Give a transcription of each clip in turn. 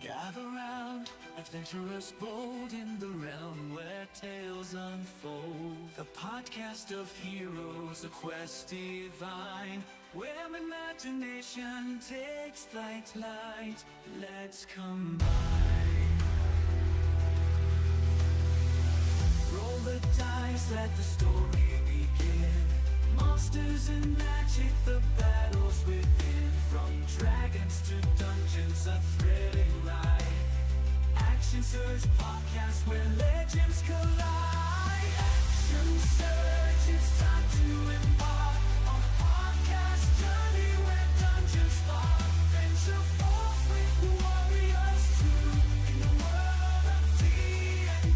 Gather round, adventurous bold in the realm where tales unfold. The podcast of heroes, a quest divine, where imagination takes flight. Let's combine. Roll the dice, let the story begin. Monsters and magic, the battles within. From dragons to dungeons, a thrilling ride. Action Surge podcast where legends collide. Action Surge, it's time to embark on a podcast journey where dungeons spark. Venture forth with warriors true in the world of D&D.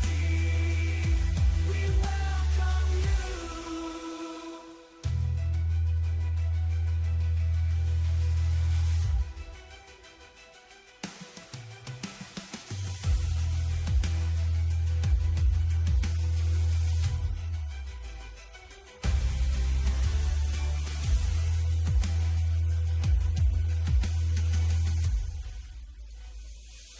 We welcome you.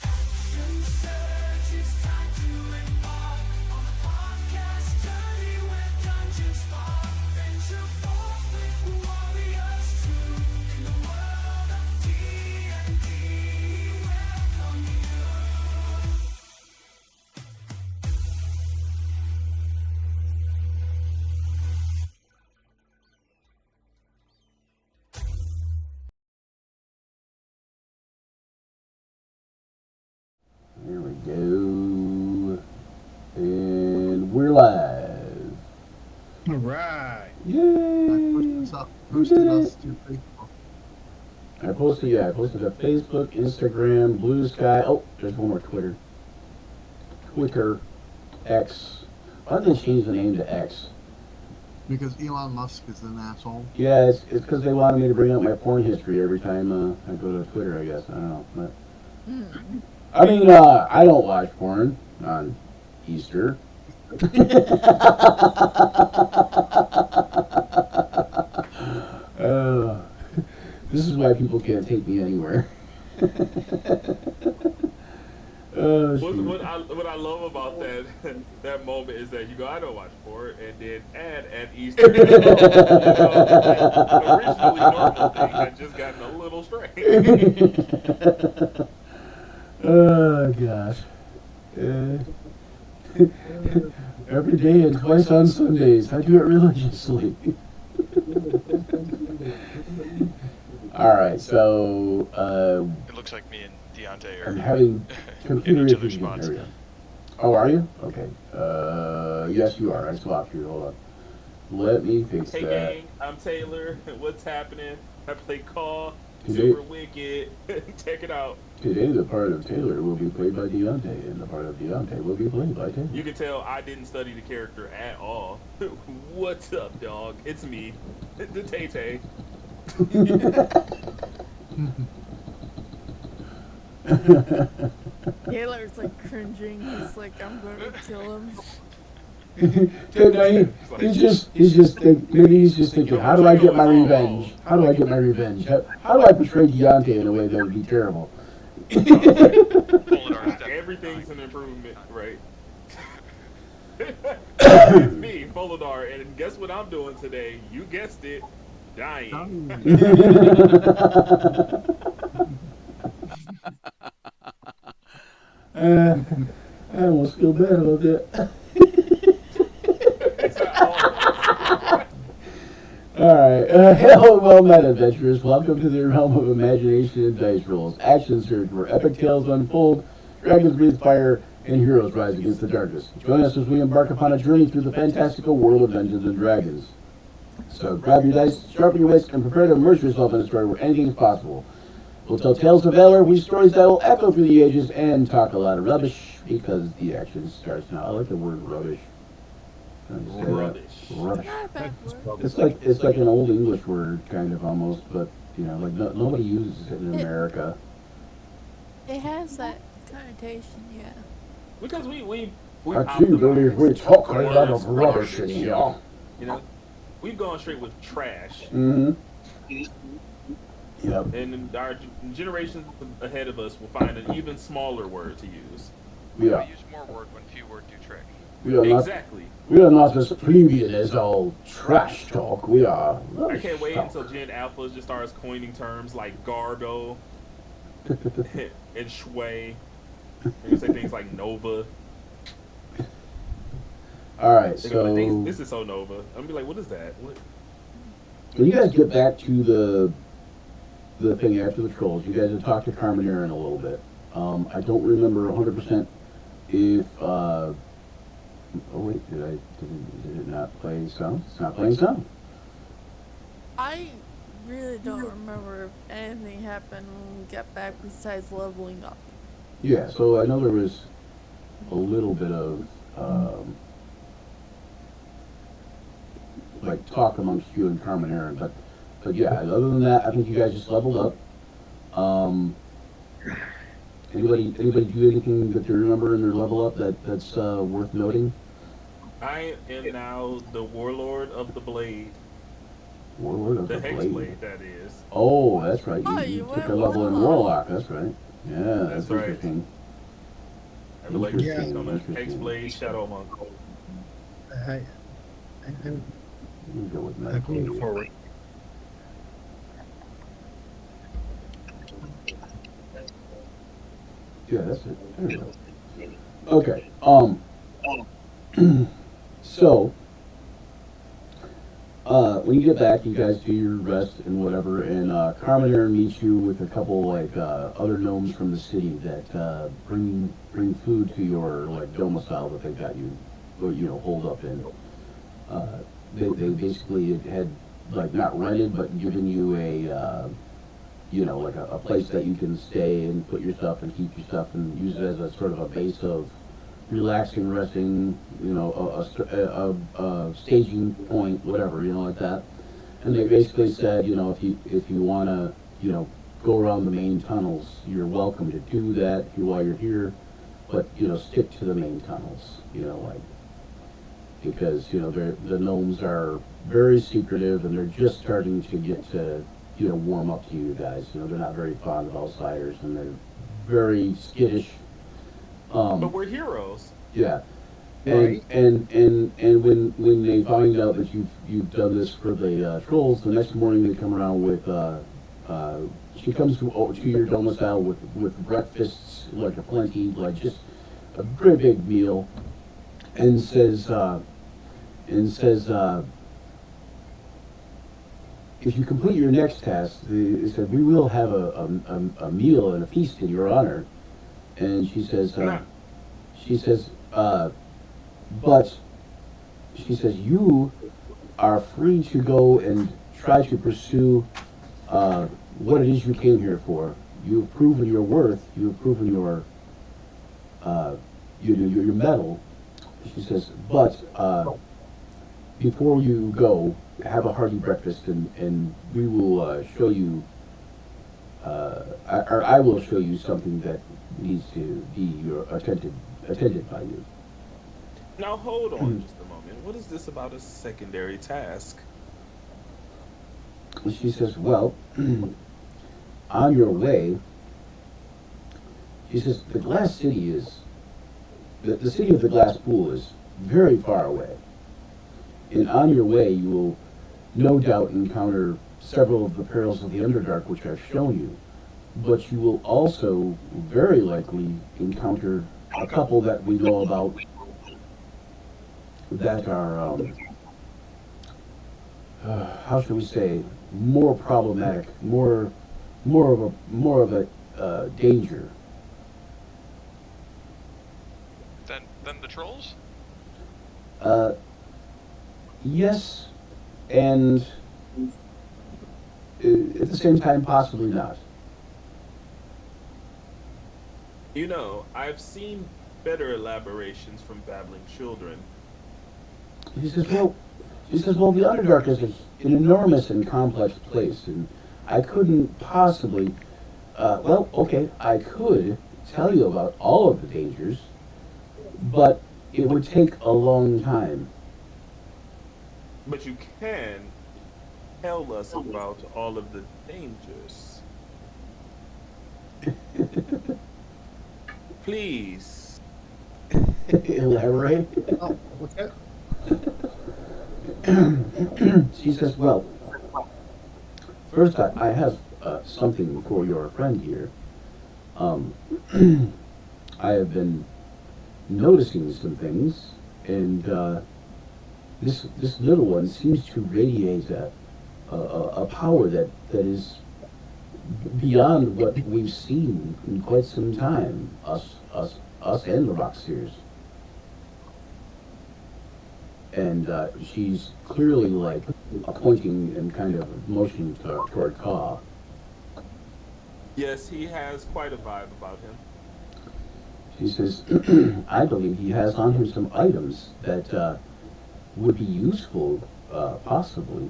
Action Surge, it's time to embark on a podcast journey where dungeons spark. Venture forth with warriors true in the world of D&D. Welcome you. Here we go. And we're live. All right. Yay! Posted us to Facebook. I posted to Facebook, Instagram, Blue Sky. Oh, there's one more Twitter. Twitter, X. Why did they change the name to X? Because Elon Musk is an asshole. Yeah, it's because they wanted me to bring up my porn history every time I go to Twitter, I guess. I don't know. But, I mean, I don't watch porn on Easter. This is why people can't take me anywhere. What I love about that moment is that you go, I don't watch porn, and then at Easter, the originally normal thing had just gotten a little strange. Oh gosh. Every day and twice on Sundays. I do it religiously. Alright, so It looks like me and Deontay I'm are having computer in each other's issues. spots. There we go. Oh, are you? Okay. Yes, you are. I swapped you. Hold on. Let me fix Hey that. gang, I'm Taylor. What's happening? I play Call, Today- Super Wicked. Check it out. Today, the part of Taylor will be played by Deontay, and the part of Deontay will be played by Taylor. You can tell I didn't study the character at all. What's up, dog? It's me, the Tay Tay. Taylor's like cringing. He's like, I'm gonna kill him. He's just thinking, how do I get my revenge? How do I get my revenge? How do I portray Deontay in a way that would be terrible? Everything's an improvement, right? It's me, Folodar, and guess what I'm doing today? You guessed it, dying. I almost feel bad about that. It's not always. Alright, hello, well-met adventurers. Welcome to the realm of imagination and dice rolls. Action Surge, where epic tales unfold, dragons breathe fire, and heroes rise against the darkness. Join us as we embark upon a journey through the fantastical world of Dungeons and Dragons. So grab your dice, sharpen your wits, and prepare to immerse yourself in a story where anything is possible. We'll tell tales of valor, weave stories that will echo through the ages, and talk a lot of rubbish, because the action starts now. I like the word rubbish. Can I say that? Rubbish. Rubbish. Not a bad word. It's like an old English word, kind of almost, but you know, like nobody uses it in America. It has that connotation, yeah. Because we I do believe we talk a lot of rubbish in here. You know, we've gone straight with trash. Mm-hmm. Yep. And our generations ahead of us will find an even smaller word to use. We are. use more word when few word do trick. We are not. Exactly. We are not as premium as all trash talk. We are. I can't wait until Gen Alpha just starts coining terms like Gardo and Shui. And say things like Nova. All right, They're gonna be like, so this is so Nova. I'm gonna be like, what is that? What? when you guys get back to the thing after the trolls, you guys have talked to Carmen Aaron a little bit. I don't remember 100% if. Oh wait, did it not play sound? It's not playing sound. I really don't remember if anything happened when we got back besides leveling up. Yeah, so I know there was a little bit of like talk amongst you and Carmen Aaron, but yeah, other than that, I think you guys just leveled up. Anybody do anything that you remember in their level up that's worth noting? I am now the Warlord of the Blade. Warlord of The the Hex Blade. Blade, that is. Oh, that's right. Oh, You you took went a level in Warlock. Warlock. That's right. Yeah, that's right. interesting. I would like to Interesting, speak on the interesting. Hex Blade Shadow Monk. I'm Let me go with I'm going Medicaid. forward. Yeah, that's it. There you go. Okay. So, when you get back, you guys do your rest and whatever, and Carmen Aaron meets you with a couple like other gnomes from the city that bring food to your like domicile that they got you, or, you know, holed up in. They basically had like not rented, but given you a you know, like a place that you can stay and put your stuff and keep your stuff and use it as a sort of a base of relaxing, resting, you know, a staging point, whatever, you know, like that. And they basically said, you know, if you want to, you know, go around the main tunnels, you're welcome to do that while you're here, but, you know, stick to the main tunnels, you know, like, because, you know, the gnomes are very secretive and they're just starting to get to, you know, warm up to you guys. You know, they're not very fond of outsiders and they're very skittish. But we're heroes. Yeah. Right. And when they find out that you've done this for the trolls, the next morning they come around with she comes to your domicile with breakfasts like a plenty, like just a very big meal, and says if you complete your next task, it said we will have a meal and a feast in your honor. And she says, but she says you are free to go and try to pursue what it is you came here for. You have proven your worth. You have proven your mettle. She says, but before you go, have a hearty breakfast, and we will show you, or I will show you something that needs to be attended by you. Now hold on just a moment. What is this about a secondary task? And she says, well, on your way, she says, the glass city is, the city of the glass pool is very far away. And on your way, you will no doubt encounter several of the perils of the Underdark which I've shown you. But you will also very likely encounter a couple that we know about that are, how should we say, more problematic, more of a danger. Then the trolls? Yes, and at the same time, possibly not. You know, I've seen better elaborations from babbling children. She says, well, the Underdark is an enormous and complex place, and I couldn't possibly, I could tell you about all of the dangers, but it would take a long time. But you can tell us about all of the dangers. Please. Elaborate. Oh, what's that? She says, well, first I have something for your friend here. Um, I have been noticing some things, and this little one seems to radiate a power that is beyond what we've seen in quite some time. Us and the Rockseers. And she's clearly like pointing and kind of motioning toward Ka. Yes, he has quite a vibe about him. She says, I believe he has on him some items that would be useful, possibly,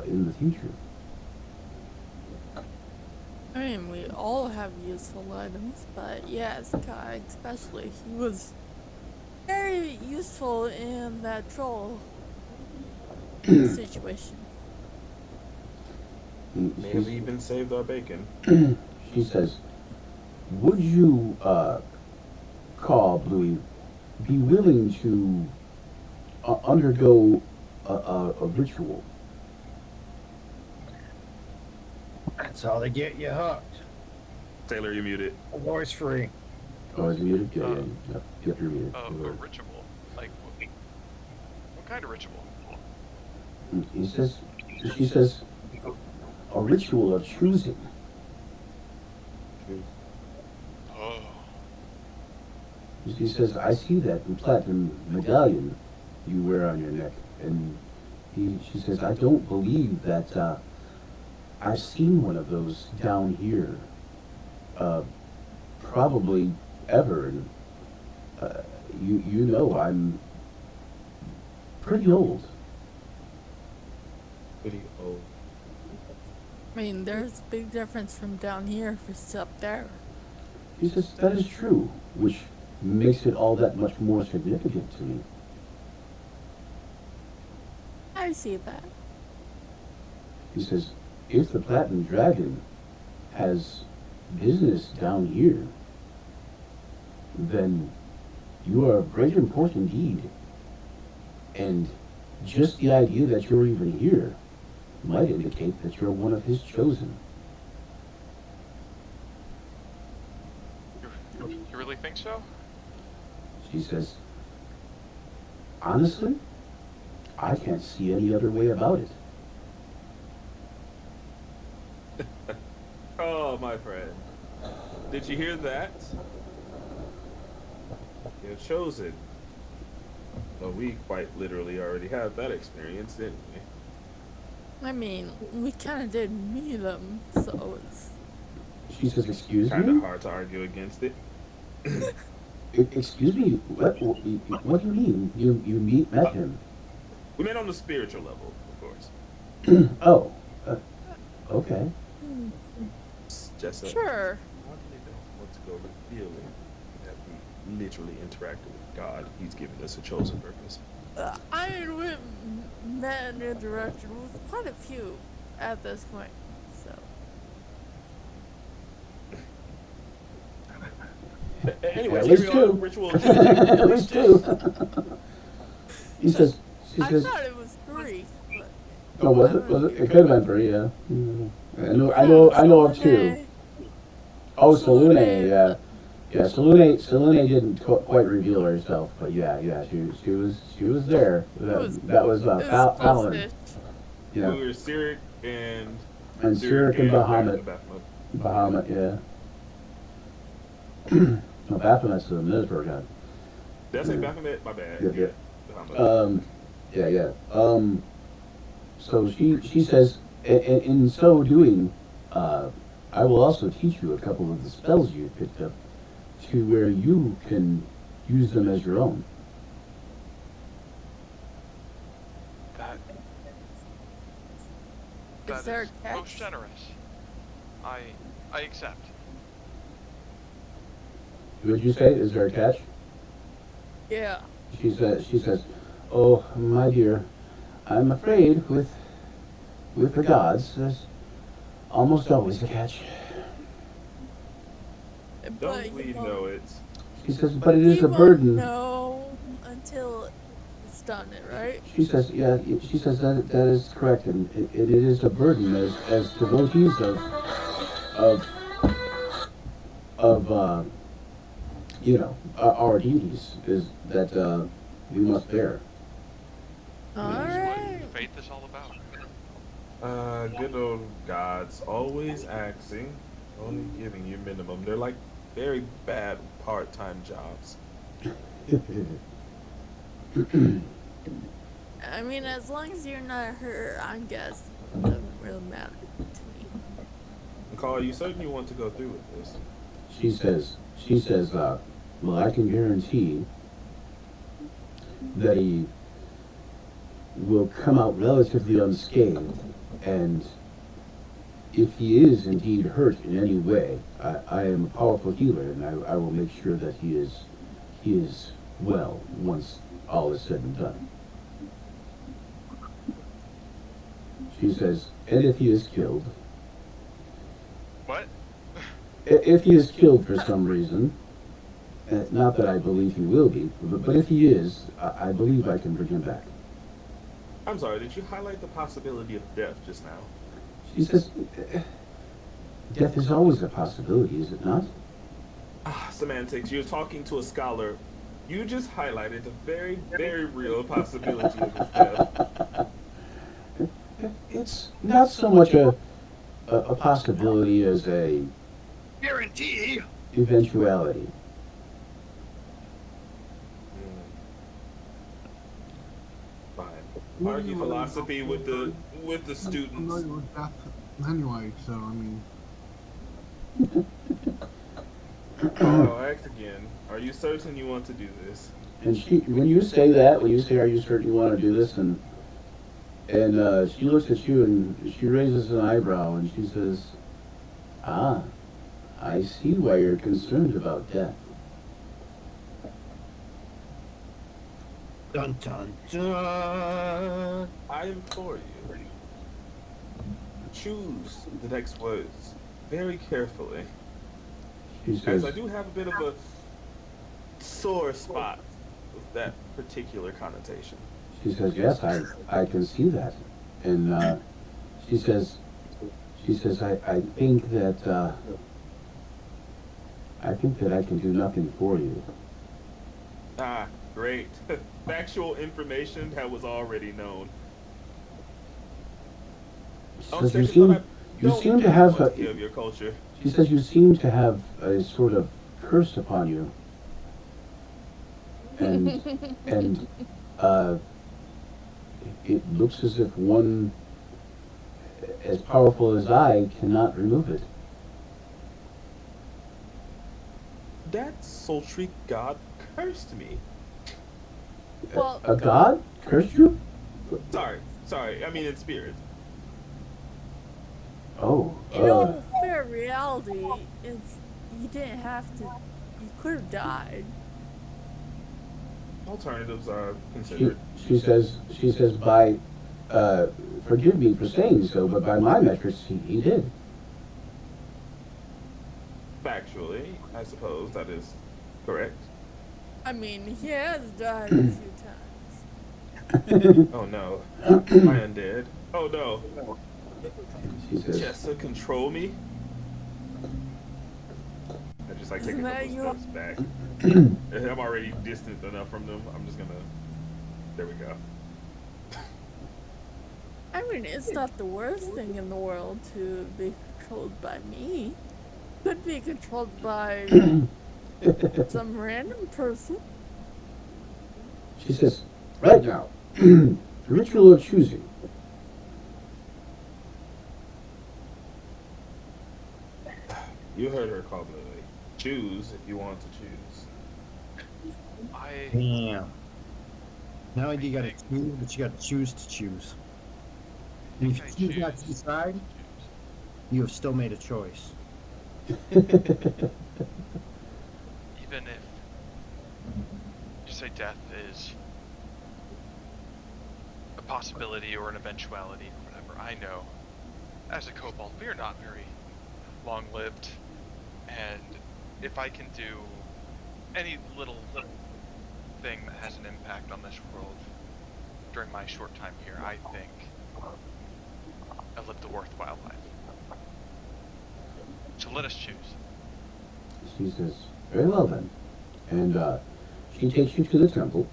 in the future. I mean, we all have useful items, but yes, Kai especially, he was very useful in that troll situation. May have even saved our bacon. She says, would you, Ka, Bluey, be willing to undergo a ritual? That's how they get you hooked. Taylor, you're muted. Voice free. Oh, is he muted? Yeah, yeah, yep, yep, you're muted. A You're right. ritual. Like, what kind of ritual? He says, she says, a ritual of choosing. Oh. She says, I see that platinum medallion you wear on your neck. And she says, I don't believe that I've seen one of those down here. Probably ever. And you know I'm pretty old. Pretty old. I mean, there's a big difference from down here versus up there. He says, that is true, which makes it all that much more significant to me. I see that. He says, if the Platinum Dragon has business down here, then you are of great importance indeed. And just the idea that you're even here might indicate that you're one of his chosen. You really think so? She says, honestly, I can't see any other way about it. Oh, my friend. Did you hear that? You're chosen. Well, we quite literally already have that experience, didn't we? I mean, we kind of did meet them, so it's... She says, excuse Kind of me? hard to argue against it. Excuse me, what do you mean? You met him? We met on the spiritual level, of course. Oh, okay. It's just a Sure. want to go revealing that we literally interacted with God. He's given us a chosen purpose. I mean, we've met and interacted with quite a few at this point, so... Anyway, At here least we are, two. ritual. At least two. She says, I thought it was 3, but... oh, was it? Was it? It could have been 3, yeah. I know of 2. Oh, Salune, yeah. Yeah, Salune didn't quite reveal herself, but yeah, she was there. That was It was Fallon. close-ish. Yeah, We were Cyric and and Cyric and Bahamut. Baphomet. Bahamut, yeah. No, Baphomet's the Mizpur god. Did I say Baphomet? My bad. Yeah. Bahamut. Yeah. So she says, in so doing, I will also teach you a couple of the spells you picked up to where you can use them as your own. That there is a catch? most generous. I accept. Would you say? Is there a catch? Yeah. She says, oh, my dear, I'm afraid with with the gods, there's almost always a catch. But Don't you we won't- know it? She says, but it is you a won't burden. know until it's done, right? She says, yeah, she says that is correct, and it is a burden as devotees of our deities is that we must bear. All That's right. what faith is all about. Good old gods, always axing, only giving you minimum. They're like very bad part-time jobs. I mean, as long as you're not her, I guess it doesn't really matter to me. Carl, you certain you want to go through with this? She says, well, I can guarantee that he will come out relatively unscathed, and if he is indeed hurt in any way, I am a powerful healer, and I will make sure that he is well once all is said and done. She says, and if he is killed, What? if he is killed for some reason, not that I believe he will be, but if he is, I believe I can bring him back. I'm sorry, did you highlight the possibility of death just now? She says, death is always a possibility, is it not? Semantics, you're talking to a scholar. You just highlighted the very, very real possibility of his death. It's not so much a possibility as a Guarantee. eventuality. Fine. Argue philosophy with the I'm students. familiar with death anyway, so I mean, Oh, ask again. Are you certain you want to do this? And when you say that, when you say, "Are you certain you want to do this?" and she looks at you and she raises an eyebrow and she says, "Ah, I see why you're concerned about death." Dun dun dun. I implore you. Choose the next words very carefully, She as says, I do have a bit of a sore spot with that particular connotation. She says, "Yes, I can see that," and she says, I think that I can do nothing for you." Ah, great. Factual information that was already known. She On says, second thought, I you don't seem to have want to give your culture. She says, you seem to have a sort of curse upon you, and it looks as if one as powerful as I cannot remove it. That sultry god cursed me. Well- A god cursed you? Sorry. I mean in spirit. Oh, In all fair reality, it's you didn't have to. You could have died. Alternatives are she considered. says by, forgive me for saying so, but by my metrics, he did. Factually, I suppose that is correct. I mean, he has died a few times. Oh no. My undead. Oh no. She says, Jessa, control me. I just like taking a Isn't that couple steps back. I'm already distant enough from them. I'm just gonna. There we go. I mean, it's not the worst thing in the world to be controlled by me. Could be controlled by some random person. She says, right now, the ritual of choosing. You heard her call Lily. Choose if you want to choose. I Damn. Not only do you gotta choose, but you gotta choose to choose. And if you choose not to decide, you have still made a choice. even if you say death is a possibility or an eventuality or whatever, I know, as a kobold, we are not very long-lived, and if I can do any little thing that has an impact on this world during my short time here, I think I've lived a worthwhile life. So let us choose. She says, very well then. And she takes you to the temple,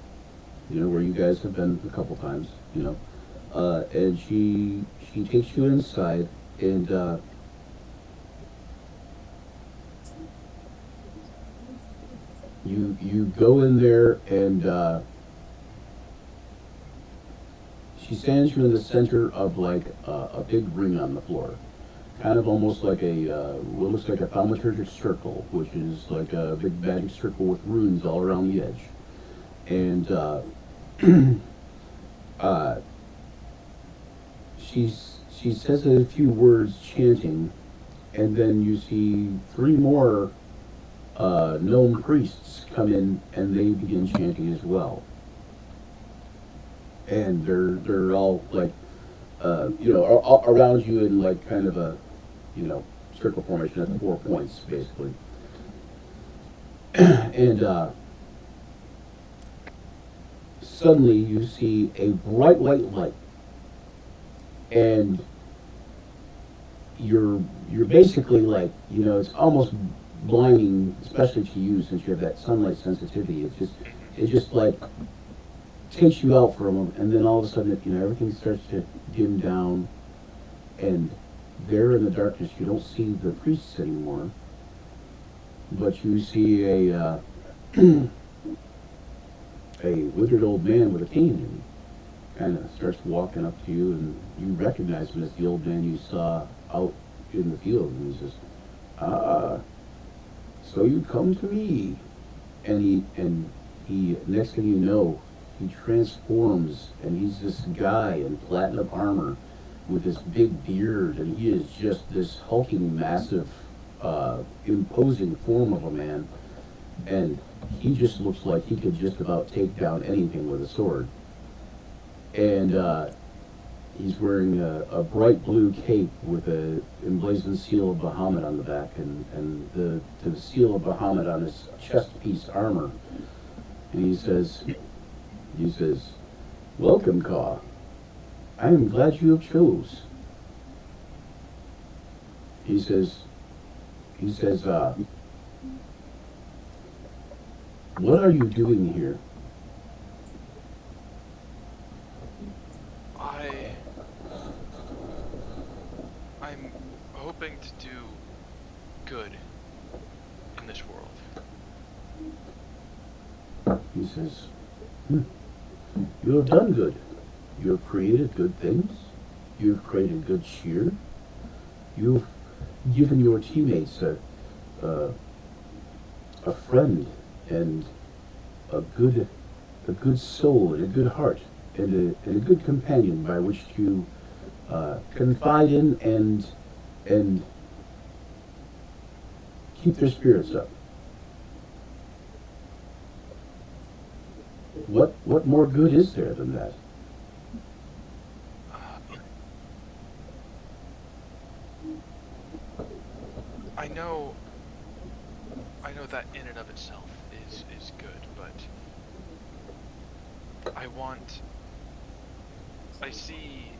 where you guys have been a couple times, and she takes you inside, and you go in there, and she stands you in the center of like a big ring on the floor, kind of almost like what looks like a thaumaturgic circle, which is like a big magic circle with runes all around the edge. And she says a few words chanting, and then you see three more gnome priests come in, and they begin chanting as well. And they're all like, all around you in like kind of a, circle formation at 4 points, basically. And suddenly you see a bright white light, and you're basically like, it's almost blinding, especially to you since you have that sunlight sensitivity. It just like takes you out for a moment, and then all of a sudden, everything starts to dim down, and there in the darkness, you don't see the priests anymore, but you see a a withered old man with a cane, and kind of starts walking up to you, and you recognize him as the old man you saw out in the field, and he says, so you come to me, and he next thing you know, he transforms, and he's this guy in platinum armor with this big beard, and he is just this hulking, massive, imposing form of a man, and he just looks like he could just about take down anything with a sword. And he's wearing a bright blue cape with a emblazoned seal of Bahamut on the back, and the seal of Bahamut on his chest piece armor. And he says, welcome, Ka. I am glad you have chose. He says, what are you doing here? I'm hoping to do good in this world. He says, you have done good. You have created good things. You have created good cheer. You've given your teammates a friend and a good soul and a good heart and a good companion by which to confide in and keep their spirits up. What more good is there than that? I know that in and of itself is good, but I see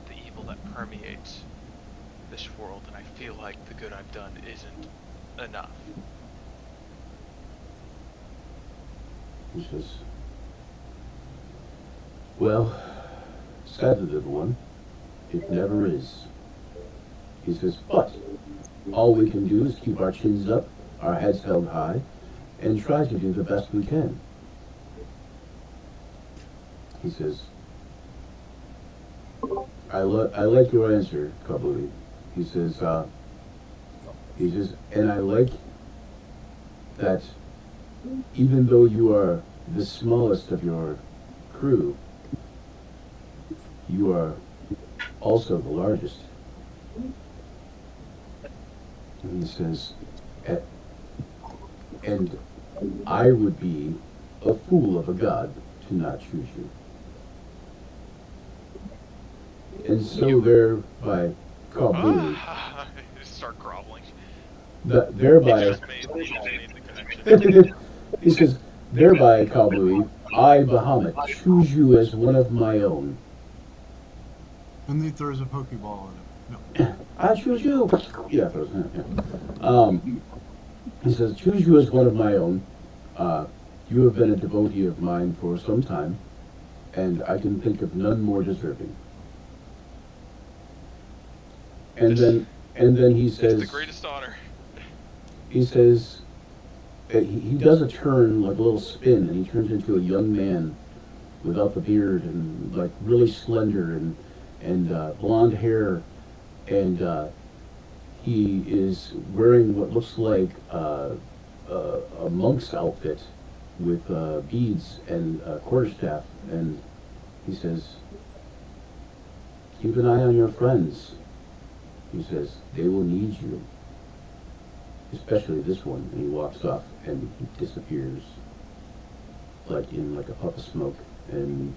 the evil that permeates this world, and I feel like the good I've done isn't enough. He says, well, sadly, little one, it never is. He says, but all we can do is keep our chins up, our heads held high, and try to do the best we can. He says, I like your answer, Kabuli. He says, and I like that even though you are the smallest of your crew, you are also the largest. And he says, and I would be a fool of a god to not choose you. and so thereby Kabuli, Ah, just start groveling. thereby He just made the connection. he says, thereby Kabuli, I Bahamut choose you as one of my own. And he throws a Pokeball at him. No. I choose you. Yeah, he says, choose you as one of my own. You have been a devotee of mine for some time, and I can think of none more deserving. And then he It's says, the greatest honor. he says, he does a turn, like a little spin, and he turns into a young man without the beard and like really slender and blonde hair, and he is wearing what looks like a monk's outfit with beads and a quarterstaff, and he says, keep an eye on your friends. He says, they will need you. Especially this one. And he walks off and he disappears like in like a puff of smoke. And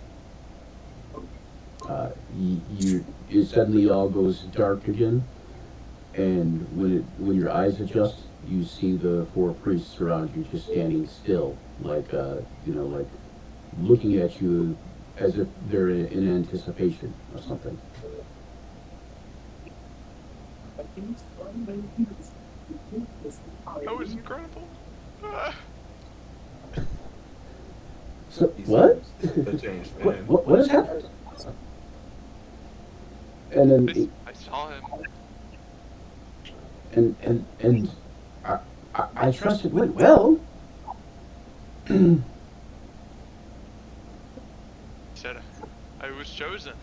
it suddenly all goes dark again. And when your eyes adjust, you see the four priests around you just standing still, like like looking at you as if they're in anticipation of something. That was incredible. Ah. So He what? seems a changed man. What has happened? And then I saw him. and I trust it went well. He said, I was chosen.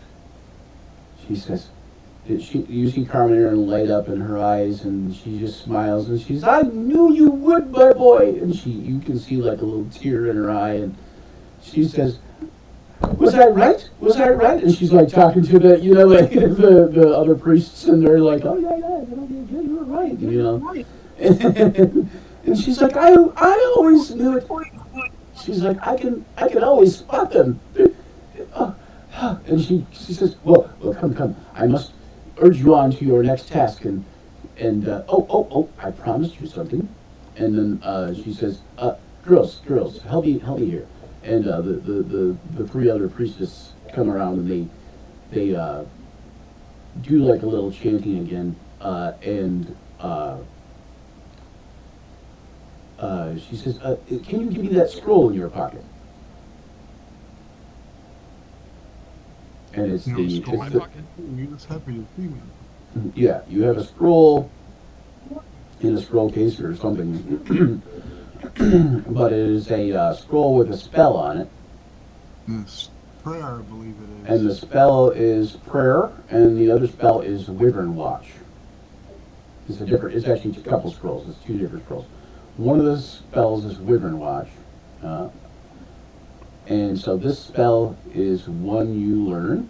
She says, you see Carmen Aaron light up in her eyes, and she just smiles, and she's, I knew you would, my boy. And you can see like a little tear in her eye, and she says, was I right? Was I right? And she's like talking to the, like the other priests, and they're like, oh yeah, you were right, And she's like, I always knew it. She's like, I can always spot them. And she says, well, come. I must urge you on to your next task. And I promised you something. And then she says, girls, help me here. And the three other priestesses come around, and they do like a little chanting again. She says, can you give me that scroll in your pocket? And it's You know, scroll My the pocket. You're just happy to see me. yeah, you have a scroll in a scroll case or something, but it is a scroll with a spell on it, Yes. Prayer, I believe it is. and the spell is prayer, and the other spell is Wyvern Watch. It's actually a couple scrolls. It's two different scrolls. One of the spells is Wyvern Watch, and so this spell is one you learn.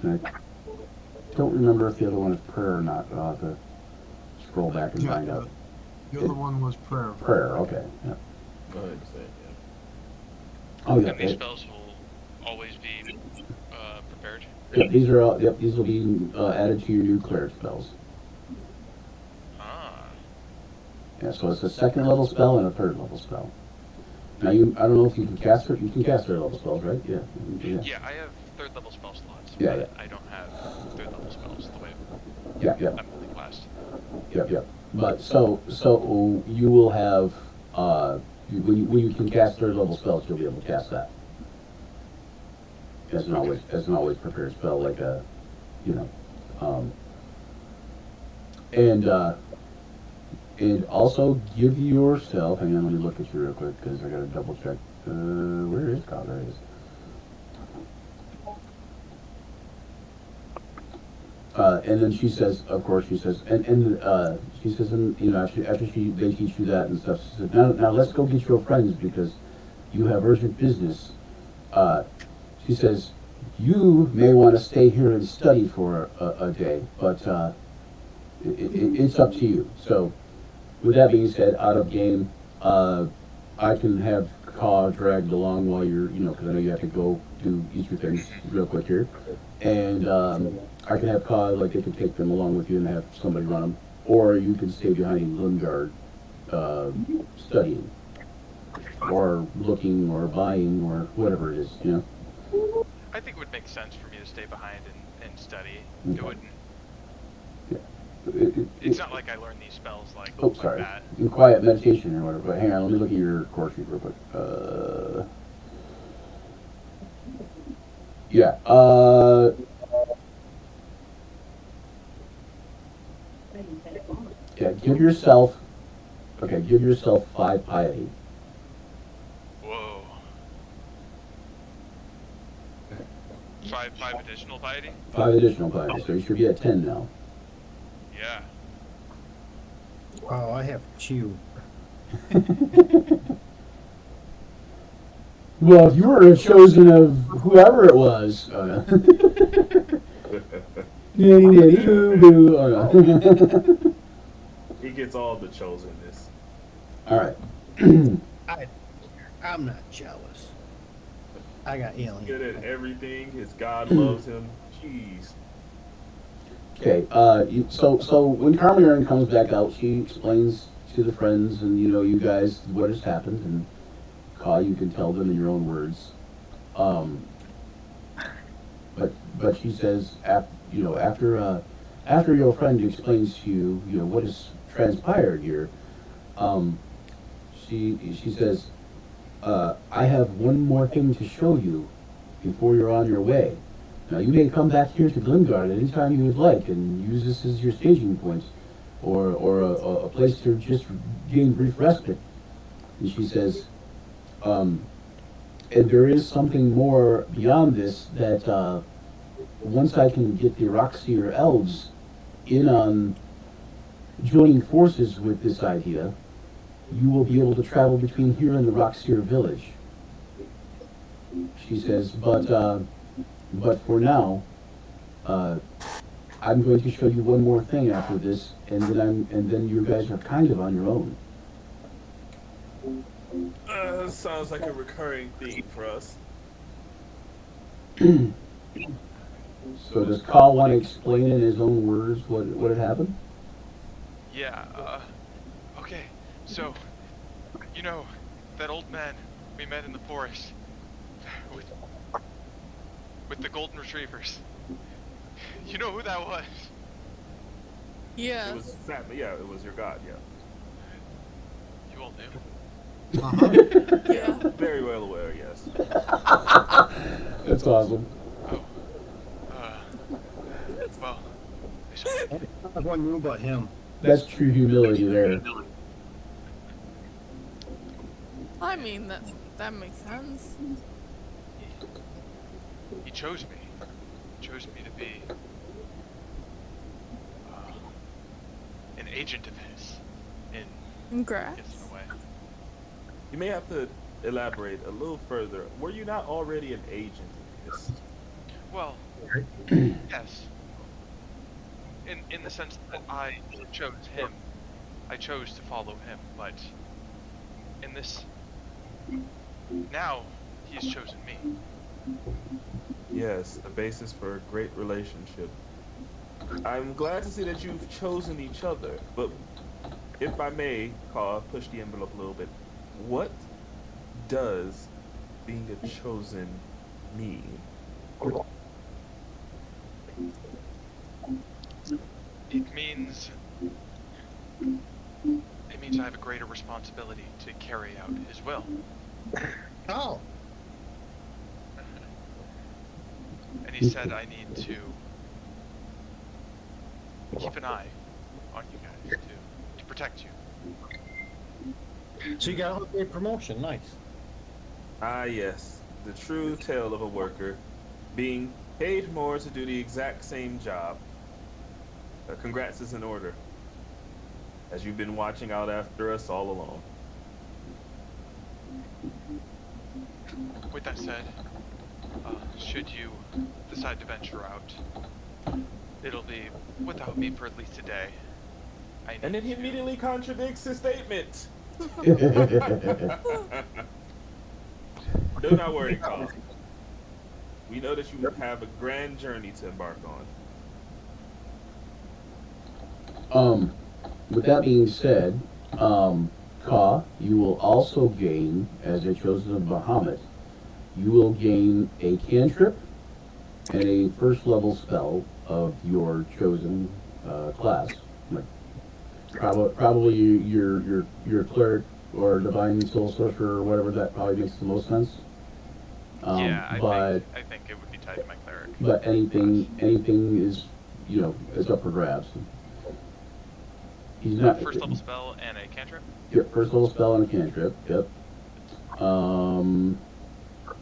And I don't remember if the other one is prayer or not. I'll have to scroll back and find out. The other one was prayer. Prayer, okay. Yeah. Go ahead, say it, Oh yeah. And these spells will always be prepared. Yep, these are all. Yep, these will be added to your new cleric spells. Ah. Yeah, so it's a second level spell and a third level spell. Now I don't know if you can cast it. You can cast third level spells, right? Yeah. Yeah, I have third level spell slots. Yeah, but I don't have third level spells the way Yeah. I'm fully classed. Yep. But so you will have when you can cast third level spells, you'll be able to cast that as an always prepared spell, like and also give yourself. Hang on, let me look at you real quick because I gotta double check. Where is God? There it is. And then she says, of course, she says, and she says, and after they teach you that and stuff, she said, now let's go get your friends because you have urgent business. She says, you may want to stay here and study for a day, but it's up to you. So, with that being said, out of game, I can have Caw dragged along while you're, because I know you have to go do Easter things real quick here. And I can have Caw, like, they can take them along with you and have somebody run them. Or you can stay behind Lundgaard, studying. Or looking, or buying, or whatever it is, I think it would make sense for me to stay behind and study. Okay. It wouldn't. It- It's not like I learned these spells like, Oh, like sorry. that. In quiet meditation or whatever. But hang on, let me look at your course sheet real quick. Yeah. Yeah. Give yourself 5 piety. Whoa. Five additional piety? 5 additional piety. So you should be at 10 now. Yeah. Oh, I have 2. Well, if you were chosen of whoever it was. He gets all the chosenness. All right. I'm not jealous. I got alien. Good at everything. His God loves him. Jeez. Okay. So when Carmion comes back out, she explains to the friends and you guys what has happened, and you can tell them in your own words. But she says after your friend explains to you what has transpired here, she says, I have one more thing to show you before you're on your way. Now you may come back here to Glenguard at any time you would like and use this as your staging point, or a place to just gain brief respite. And she says, and there is something more beyond this that once I can get the Rockseer elves in on joining forces with this idea, you will be able to travel between here and the Rockseer village. She says, but for now, I'm going to show you one more thing after this, and then you guys are kind of on your own. Sounds like a recurring theme for us. So does Carl want to explain in his own words what had happened? Yeah, okay. So, that old man we met in the forest with the golden retrievers. You know who that was? Yes. It was Sam. Yeah, it was your God. Yeah. You all knew? Yeah. Very well aware. Yes. That's awesome. Oh. Well, Everyone knew about him. That's true humility there. I mean, that makes sense. he chose me. He chose me to be an agent of his in Congrats. a way. You may have to elaborate a little further. Were you not already an agent in this? Well, yes. In the sense that I chose him. I chose to follow him, but in this now he's chosen me. Yes, the basis for a great relationship. I'm glad to see that you've chosen each other, but if I may, push the envelope a little bit. What does being a chosen mean? It means I have a greater responsibility to carry out his will. Oh. And he said I need to keep an eye on you guys to protect you. So you got a promotion. Nice. Ah, yes, the true tale of a worker being paid more to do the exact same job. Congrats is in order, as you've been watching out after us all along. With that said, should you decide to venture out, it'll be without me for at least a day. And then he immediately contradicts his statement. Do not worry, Carl. We know that you have a grand journey to embark on. With that being said, Ka, you will also gain, as a chosen of Bahamut, you will gain a cantrip and a first level spell of your chosen class. Like, probably your cleric or divine soul sorcerer or whatever. That probably makes the most sense. Yeah, but I think it would be tied to my cleric. but anything is is up for grabs. He's not First level spell and a cantrip? Yep, first level spell and a cantrip. Yep. Hold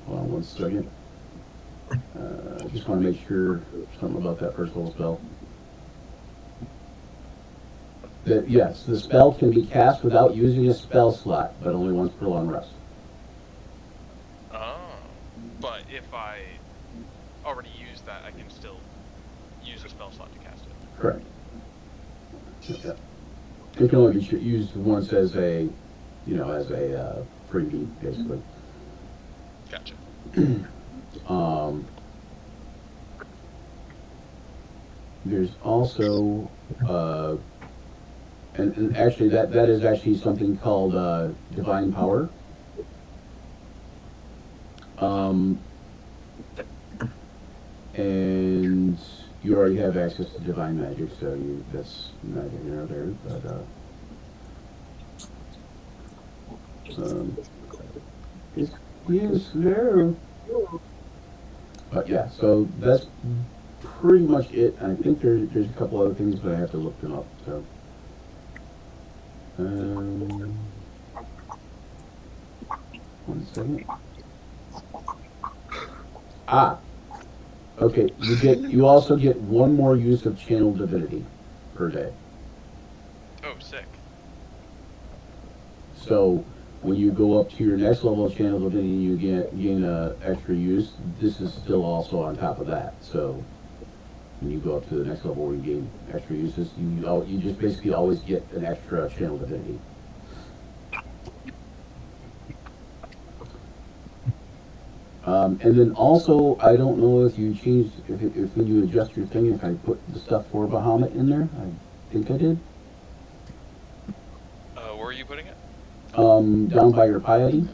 on one second. Just want to make sure something about that first level spell. That yes, the spell can be cast without using a spell slot, but only once per long rest. Oh. But if I already used that, I can still use a spell slot to cast it. Correct. Yep. It can only be used once as a, as a freebie, basically. Gotcha. There's also, and actually that is actually something called divine power. And you already have access to divine magic, so that's neither here nor there. But yes, there. But yeah, so that's pretty much it. I think there's a couple other things, but I have to look them up. So, one second. Okay. You also get one more use of channel divinity per day. Oh, sick. So when you go up to your next level of channel divinity, you gain extra use. This is still also on top of that. So when you go up to the next level where you gain extra uses, you just basically always get an extra channel divinity. And then also, I don't know if you changed, if when you adjust your thing, if I put the stuff for Bahamut in there. I think I did. Where are you putting it? Down by your piety.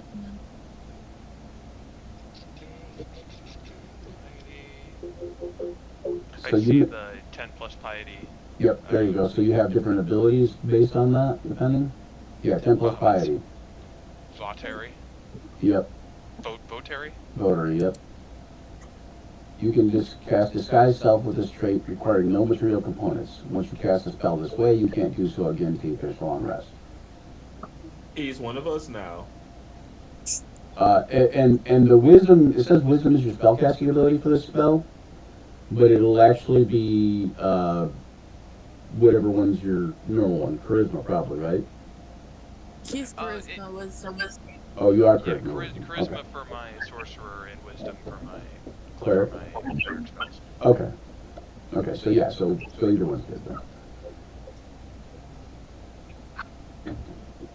I So see the 10 plus piety. Yep, there you go. So you have different abilities based on that, depending? Yeah, 10 plus piety. Votary. Yep. Votary? Votary, yep. You can just cast Disguise Self with this trait requiring no material components. Once you cast a spell this way, you can't do so again until you finish a long rest. He's one of us now. And the wisdom, it says wisdom is your spellcasting ability for this spell, but it'll actually be whatever one's your normal one. Charisma, probably, right? He's charisma, wisdom. Oh, you are Yeah, charisma. charisma Okay. for my sorcerer and wisdom for my Cleric. cleric spells. Okay. Okay, so yeah, so either one's good then.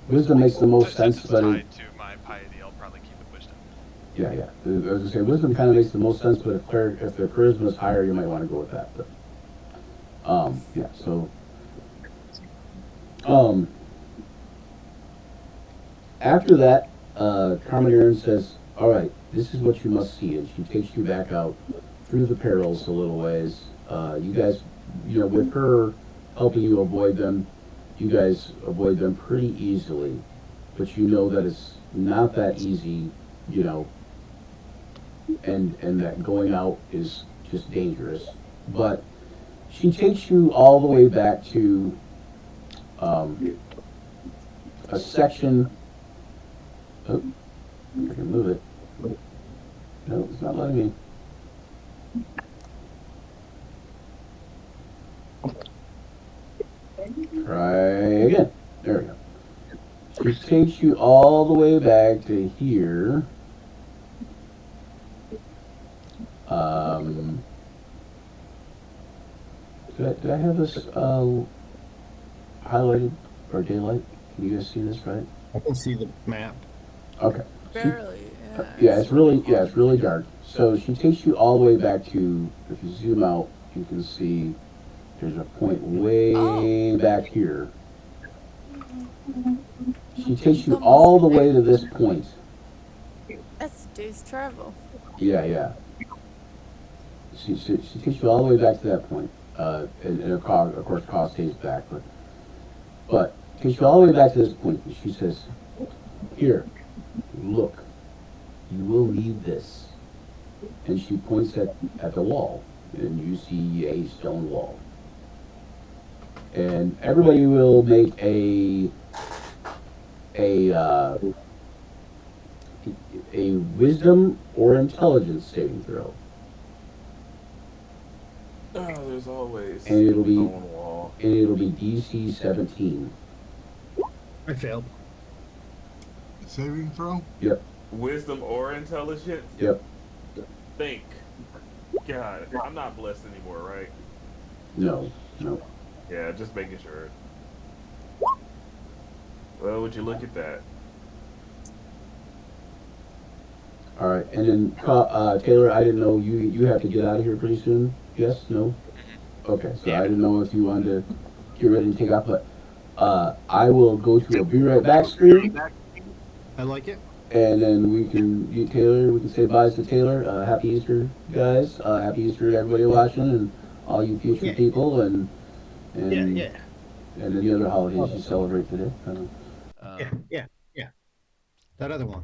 Wisdom makes the most Since sense, it's but tied to my piety, I'll probably keep it wisdom. yeah. I was gonna say wisdom kind of makes the most sense, but if their charisma is higher, you might want to go with that. But yeah. So after that, Carmen Aaron says, "All right, this is what you must see," and she takes you back out through the perils a little ways. You guys, with her helping you avoid them, you guys avoid them pretty easily, but you know that it's not that easy, and that going out is just dangerous. But she takes you all the way back to a section. Oh, I can move it. No, it's not letting me. Try again. There we go. It takes you all the way back to here. Did I have this highlighted or daylight? Can you guys see this, right? I can see the map. Okay. Barely, Yeah, it's really dark. So she takes you all the way back to, if you zoom out, you can see there's a point way back here. She takes you all the way to this point. That's a day's travel. Yeah. She takes you all the way back to that point. And of course, Carl stays back, but takes you all the way back to this point. And she says, "Here, look. You will need this." And she points at the wall, and you see a stone wall. And everybody will make a wisdom or intelligence saving throw. Oh, there's always And it'll be- stone wall. And it'll be DC 17. I failed. Saving throw? Wisdom or intelligence? Yep. Think. God, I'm not blessed anymore, right? No. Yeah, just making sure. Well, would you look at that? All right. And then Taylor, I didn't know you have to get out of here pretty soon. Yes? No? Okay. So I didn't know if you wanted to get ready to take off, but I will go to a be right back screen. I like it. And then we can say bye to Taylor. Happy Easter, guys. Happy Easter to everybody watching and all you future Yeah. people and Yeah. and any other holidays you celebrate today. I don't know. Yeah. That other one.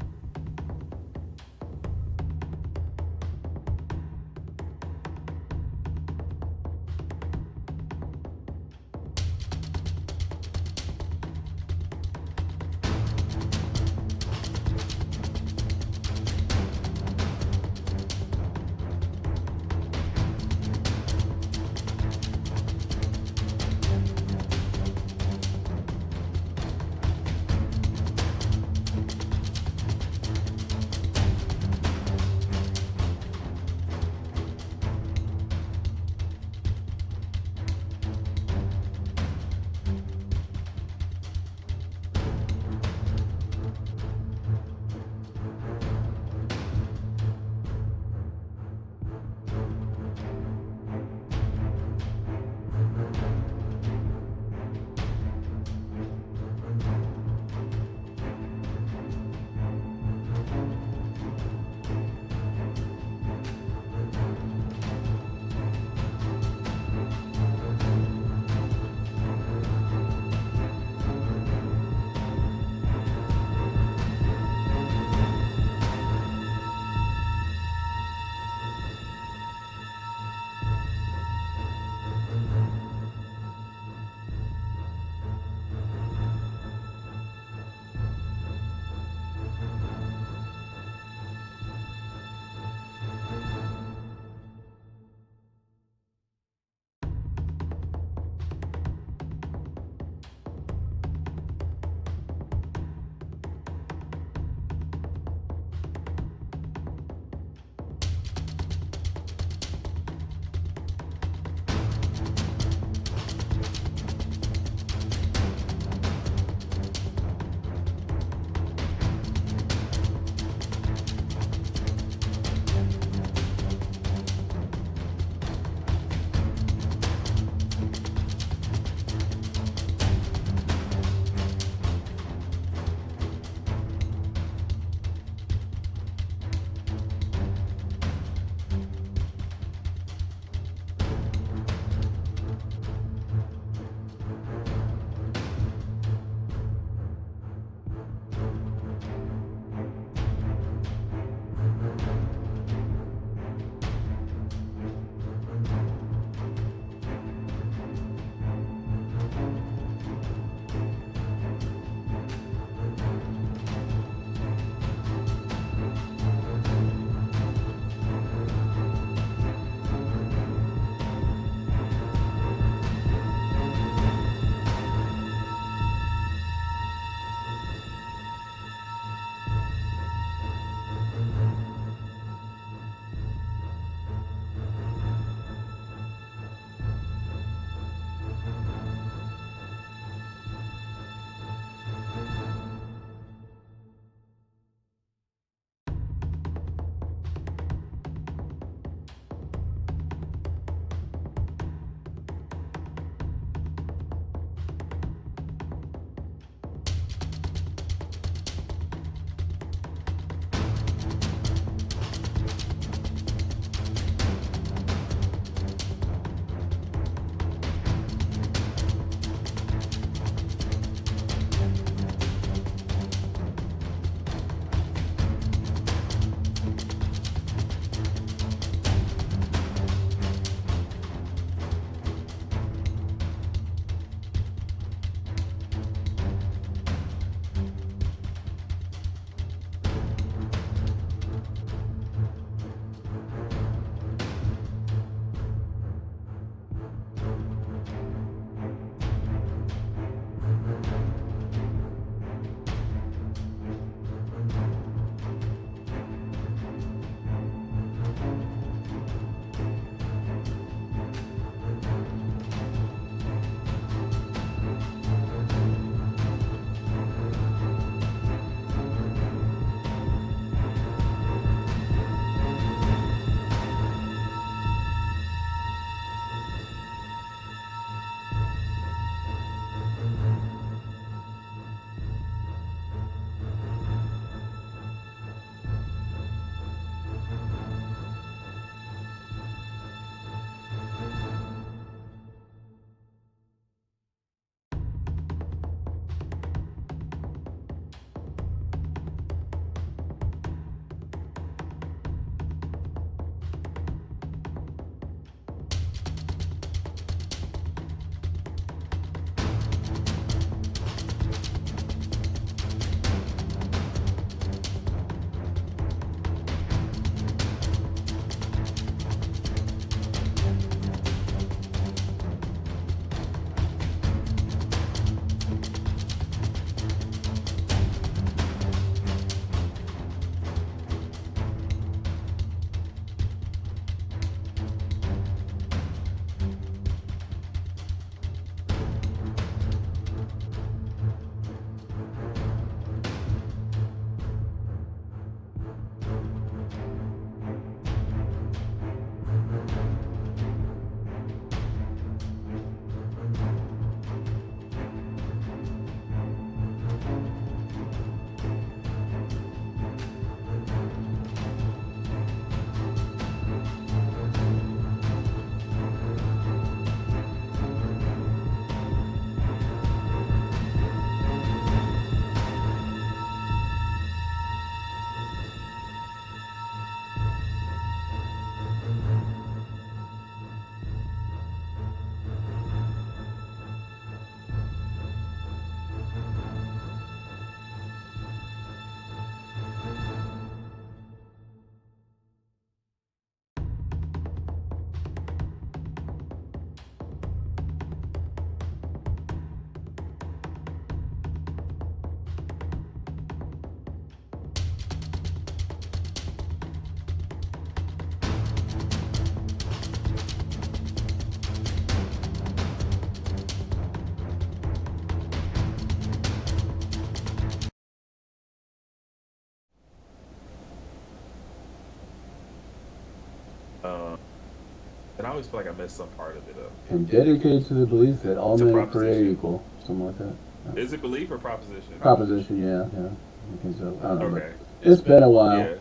And I always feel like I missed some part of it up. And dedicated to the belief that all To men are created proposition. equal. Something like that. Yeah. Is it belief or proposition? Proposition, yeah. I think so. I don't know. Okay. But it's been a while. Yeah.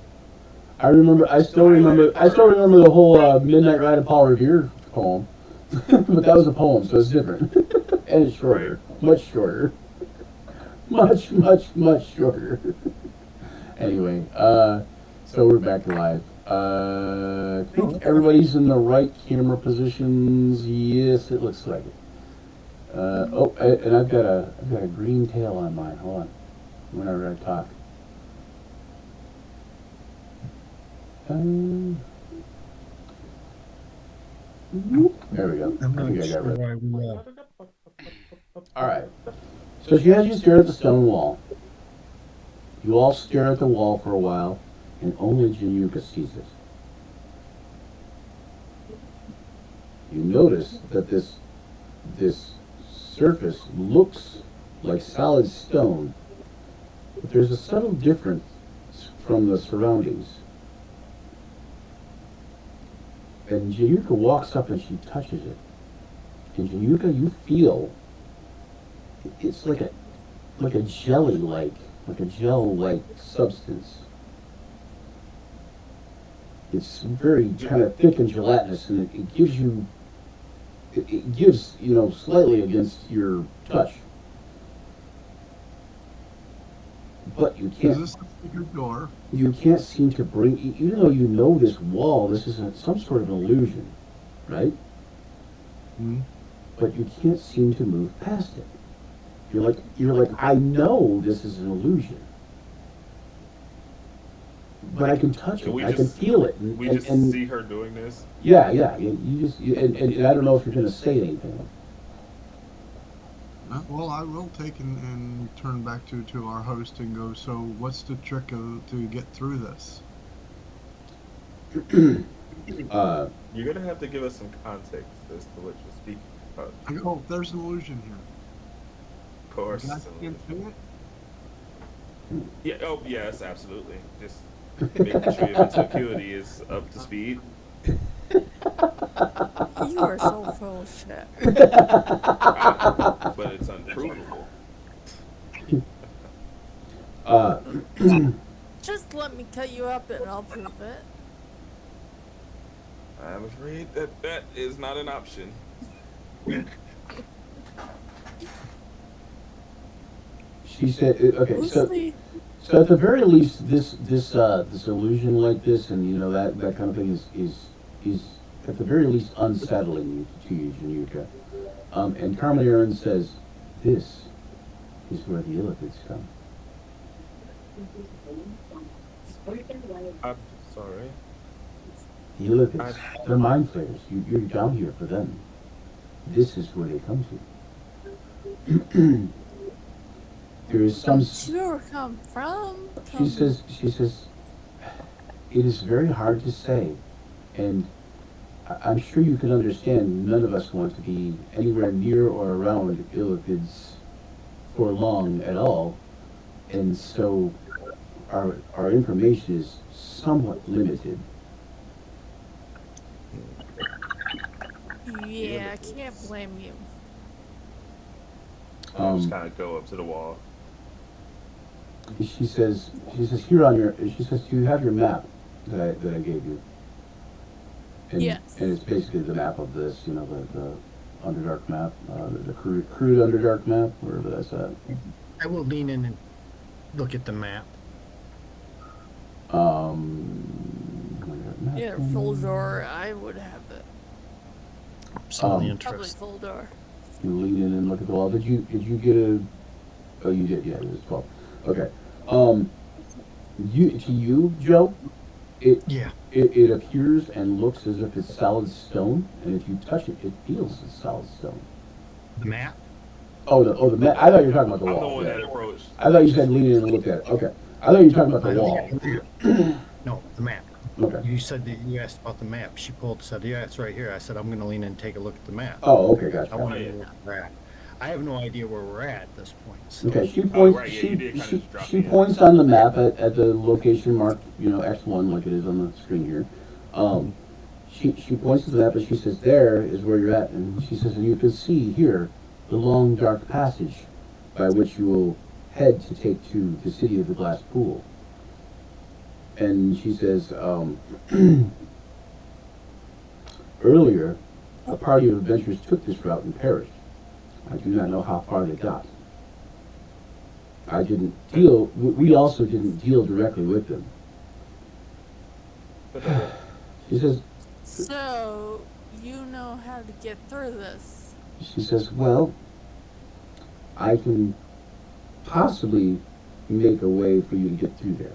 I still remember the whole Midnight Ride of Paul Revere poem. But that was a poem, so it's different. And it's shorter. Much shorter. Much shorter. Anyway, so we're back live. I think everybody's in the right camera positions. Yes, it looks like it. And I've got a green tail on mine. Hold on. Whenever I talk. There we go. I'm I not think I got sure rid of it. why we All right. So she has you stare at the stone wall. You all stare at the wall for a while, and only Januka sees it. You notice that this surface looks like solid stone, but there's a subtle difference from the surroundings. And Januka walks up and she touches it. And Januka, you feel it's like a jelly-like, like a gel-like substance. It's very kind of thick and gelatinous, and it gives you, it gives, slightly against your touch. But you Is can't, this the secret door? you can't seem to bring, even though you know this wall, this is some sort of an illusion, right? Hmm? But you can't seem to move past it. You're like, I know this is an illusion, but I can touch Can it. we I can just- feel it. We And, just and see her doing this. yeah. And I don't know if you're gonna say anything. Well, I will take and turn back to our host and go, so what's the trick to get through this? You're gonna have to give us some context as to what you're speaking about. I go, oh, there's an illusion here. Of course. Can I get to it? Yeah. Oh, yes, absolutely. Just making sure your mental acuity is up to speed. You are so full of shit. But it's unprovable. Just let me cut you up and I'll prove it. I'm afraid that is not an option. She said, okay, We'll so see. at the very least, this illusion like this, and that kind of thing is at the very least unsettling to you, Januka. And Carmen Aaron says, this is where the Illithids come. I'm sorry. The Illithids, they're mind flayers. You're down here for them. This is where they come to. There is some. Sure, come from. She says, it is very hard to say, and I'm sure you can understand none of us want to be anywhere near or around Illithids for long at all, and so our information is somewhat limited. Yeah, I can't blame you. I just kind of go up to the wall. She says, here on your, she says, do you have your map that I gave you? And, Yes. And it's basically the map of this, the Underdark map, the crude Underdark map, wherever that's at. I will lean in and look at the map. Underdark map, Yeah, full door. I would have it. Something Probably interesting. full door. You lean in and look at the wall. Did you get a? Oh, you did. Yeah, it was 12. Okay. To you, Joe, Yeah. it appears and looks as if it's solid stone, and if you touch it, it feels it's solid stone. The map? Oh, the map. I thought you were talking about the I'm the wall. one Yeah. that approached. I thought you said lean in and look at it. Okay. I thought you were talking about the wall. No, the map. Okay. You said that you asked about the map. She said, yeah, it's right here. I said, I'm going to lean in and take a look at the map. Oh, okay, gotcha. I want to yeah. know where we're at. I have no idea where we're at this point. So. Okay, she points. right, yeah, you did kinda just drop She me in. points on the map at the location marked, X1, like it is on the screen here. she points to the map and she says, "There is where you're at." And she says, "And you can see here the long dark passage by which you will head to take to the city of the glass pool." And she says, "Earlier, a party of adventurers took this route and perished. I do not know how far they got. I didn't deal. We also didn't deal directly with them." She says, So, you know how to get through this. She says, "Well, I can possibly make a way for you to get through there."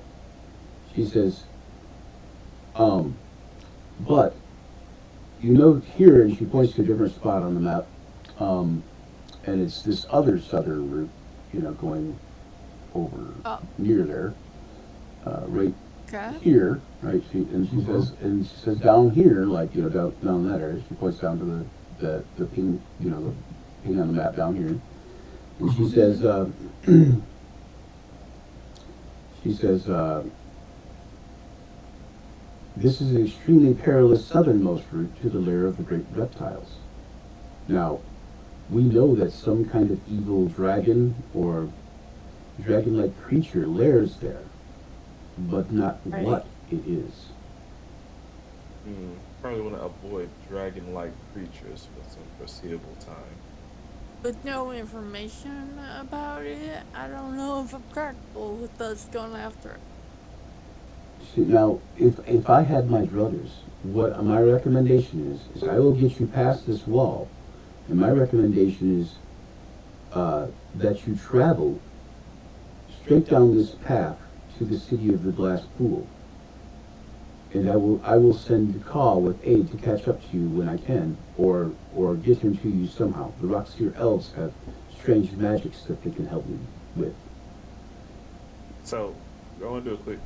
She says, "But you know here," and she points to a different spot on the map, and it's this other southern route, going over Oh. near there, right Okay. here, right? She says down here, like down that area. She points down to the ping, the ping on the map down here, and she says, "This is an extremely perilous southernmost route to the lair of the great reptiles. Now, we know that some kind of evil dragon or dragon-like creature lairs there, but not Right. what it is." Probably want to avoid dragon-like creatures for some foreseeable time. With no information about it, I don't know if I'm comfortable with us going after it. Now, if I had my druthers, what my recommendation is I will get you past this wall, and my recommendation is that you travel straight down this path to the city of the glass pool, and I will send a call with aid to catch up to you when I can, or get him to you somehow. The Rockseer elves have strange magics that they can help me with. So, go and do a quick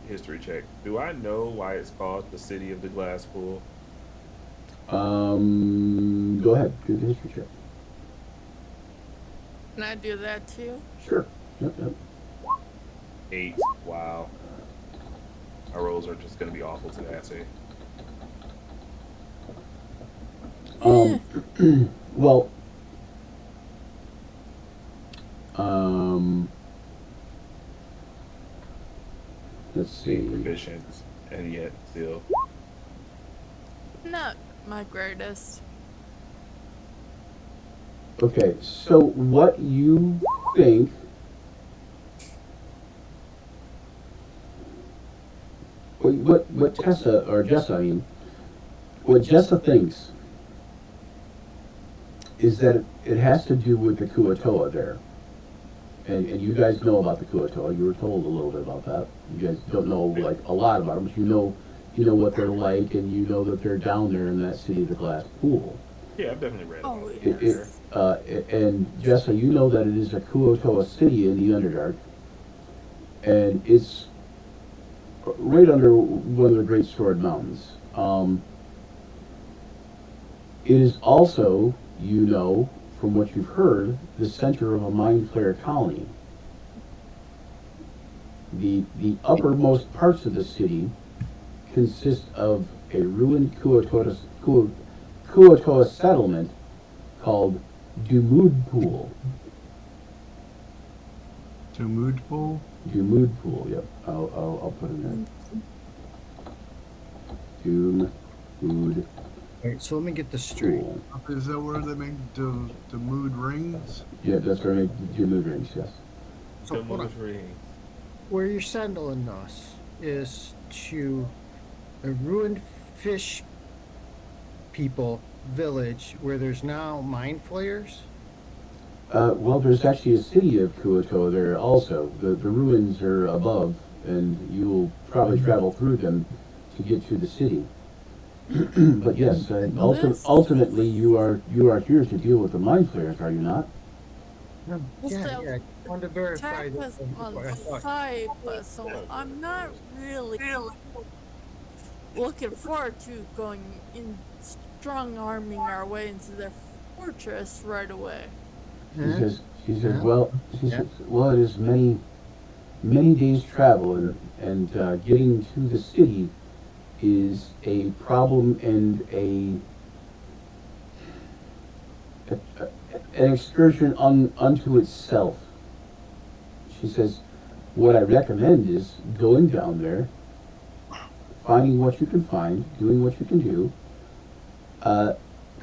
history check. Do I know why it's called the City of the Glass Pool? Go ahead, do the history check. Can I do that too? Sure. Yep. 8. Wow. Our rolls are just going to be awful today, I say. Well, let's see. Proficient, and yet still. Not my greatest. Okay, so what you think? What Jessa, I mean, what Jessa thinks is that it has to do with the Kuatoa there. And you guys know about the Kuatoa. You were told a little bit about that. You guys don't know like a lot about them, but you know what they're like, and you know that they're down there in that city of the glass pool. Yeah, I've definitely read Oh, about yes. And Jessa, you know that it is a Kuatoa city in the Underdark, and it's right under one of the Great Sword Mountains. It is also, from what you've heard, the center of a mind flayer colony. The uppermost parts of the city consist of a ruined Kuatoa settlement called Dumudpool. Dumudpool? Dumudpool, yep. I'll put it in there. Dumudpool. Alright, so let me get this straight. Is that where they make the mood rings? Yeah, that's where I make the mood rings, yes. So hold on. Where you're sending us is to a ruined fish people village where there's now mind flayers. Well, there's actually a city of Kuatoa there also. The ruins are above, and you will probably travel through them to get to the city. But yes, ultimately you are here to deal with the mind flayers, are you not? Yeah, I wanted to verify Attack was that. on site, but so I'm not really looking forward to going in strong arming our way into their fortress right away. She says, well, it is many days travel, and getting to the city is a problem and an excursion unto itself. She says, what I recommend is going down there, finding what you can find, doing what you can do,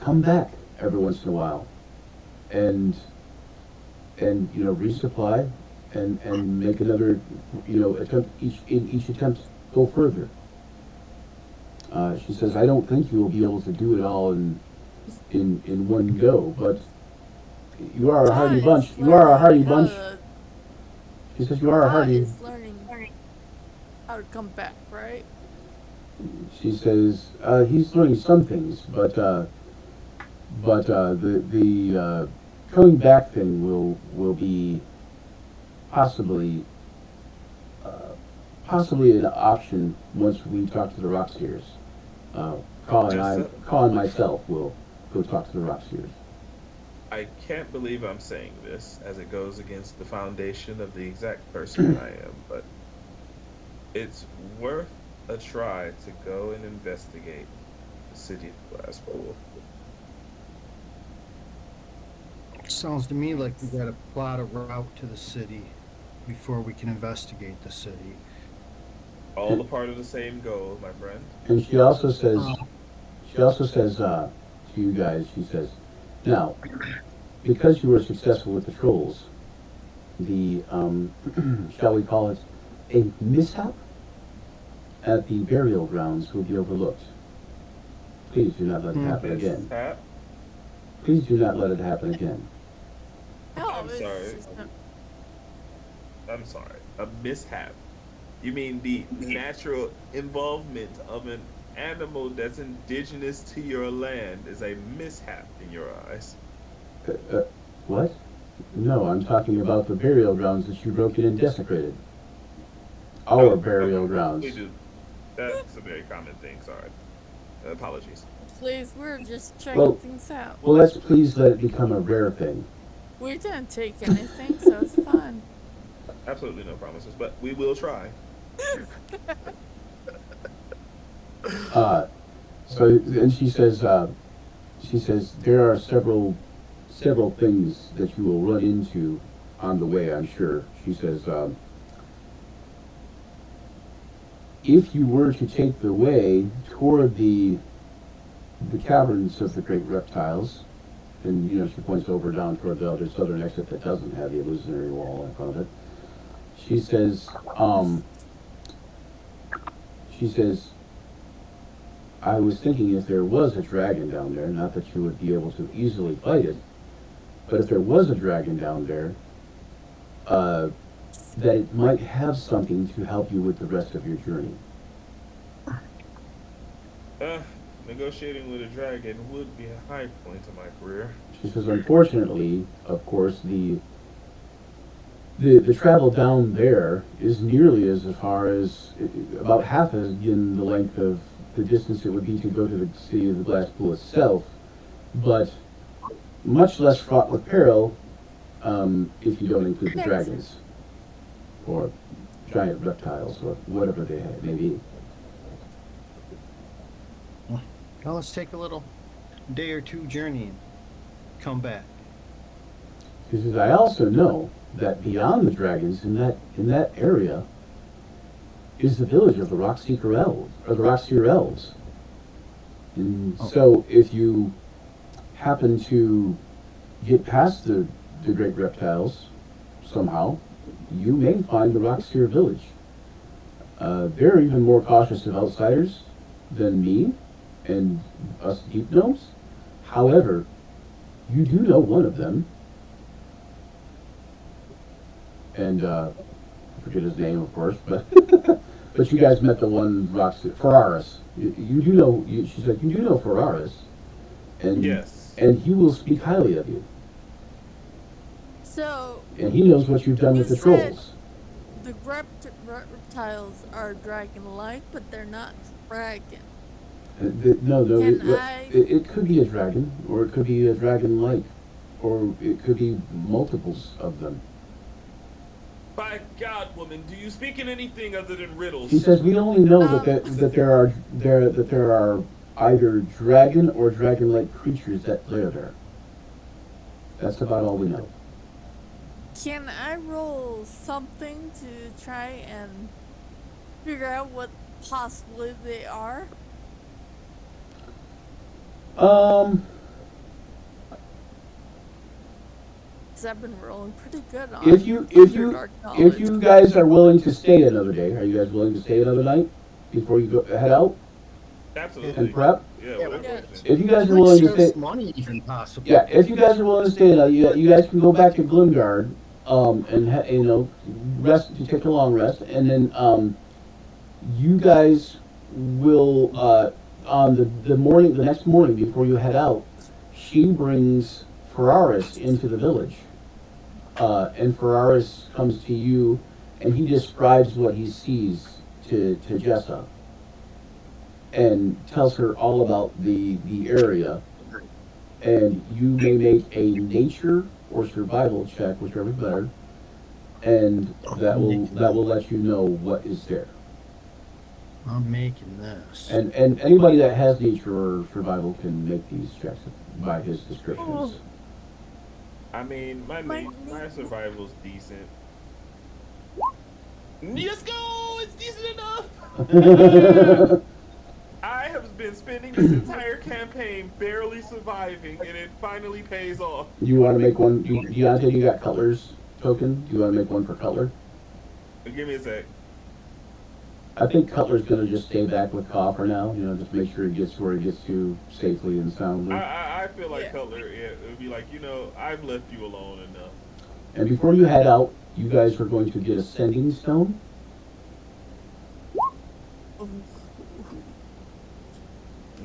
come back every once in a while, and resupply, and make another attempt. Each attempt go further. She says, I don't think you will be able to do it all in one go, but you are a hardy bunch. You are a hardy bunch. She says, you are a hardy. Is learning how to come back, right? She says, he's learning some things, but the coming back thing will be possibly an option once we talk to the Rockseers. Carl and myself will go talk to the Rockseers. I can't believe I'm saying this, as it goes against the foundation of the exact person I am, but it's worth a try to go and investigate the city of Glasspool. Sounds to me like we gotta plot a route to the city before we can investigate the city. All a part of the same goal, my friend. And she also says to you guys, she says, now, because you were successful with the trolls, the shall we call it a mishap at the burial grounds will be overlooked. Please do not let it happen again. Mishap? Please do not let it happen again. No, I'm it's sorry. just I'm sorry. A mishap. You mean the natural involvement of an animal that's indigenous to your land is a mishap in your eyes? What? No, I'm talking about the burial grounds that you broke in and desecrated. Our burial grounds. We do. That's a very common thing. Sorry. Apologies. please, we're just checking Well- things out. Well, let's please let it become a rare thing. We didn't take anything, so it's fine. Absolutely no promises, but we will try. So, and she says there are several things that you will run into on the way, I'm sure. She says, if you were to take the way toward the caverns of the great reptiles, and she points over down toward the other southern exit that doesn't have the illusionary wall in front of it. She says, I was thinking if there was a dragon down there, not that you would be able to easily fight it, but if there was a dragon down there, that it might have something to help you with the rest of your journey. Negotiating with a dragon would be a high point in my career. She says, unfortunately, of course, the travel down there is nearly as far as, about half as in the length of the distance it would be to go to the city of the Glasspool itself, but much less fraught with peril if you don't include the dragons, or giant reptiles, or whatever they may be. Now let's take a little day or two journey and come back. She says, I also know that beyond the dragons in that area is the village of the Rockseeker Elves, or the Rockseer Elves. And so if you happen to get past the great reptiles somehow, you may find the Rockseer village. They're even more cautious of outsiders than me and us deep gnomes. However, you do know one of them. And I forget his name, of course, but but you guys met the one Rockseer, Ferraris. You do know. She said you do know Ferraris, and Yes. and he will speak highly of you, So, and he knows what you've done with the You said- trolls. the reptiles are dragon-like, but they're not dragon. No, Can it could be a dragon, or it could be a dragon-like, or it could be multiples of them. By God, woman, do you speak in anything other than riddles? She says we only know that there are either dragon or dragon-like creatures that live there. That's about all we know. Can I roll something to try and figure out what possibly they are? Because I've been rolling pretty good on If you Underdark knowledge. if you guys are willing to stay another day, are you guys willing to stay another night before you go head out Absolutely. and prep? Yeah, Yeah, whatever. yeah. it is. If you guys are Which willing to saves stay, money even possible. yeah, if you guys are willing to stay another, you guys can go back to Gloomguard, and rest to take a long rest, and then you guys will on the next morning before you head out, she brings Ferraris into the village. And Ferraris comes to you, and he describes what he sees to Jessa, and tells her all about the area. And you may make a nature or survival check, whichever is better, and that will let you know what is there. I'm making this. And anybody that has nature or survival can make these checks by his descriptions. I mean, my survival's decent. Let's go! It's decent enough! I have been spending this entire campaign barely surviving, and it finally pays off. You want to make one? Deontay, you got Cutler's token? Do you want to make one for Cutler? Give me a sec. I think Cutler's going to just stay back with Kaw for now. Just make sure he gets where he gets to safely and soundly. I feel like Yeah. Cutler, it would be like, I've left you alone enough. And before you head out, you guys are going to get a sending stone.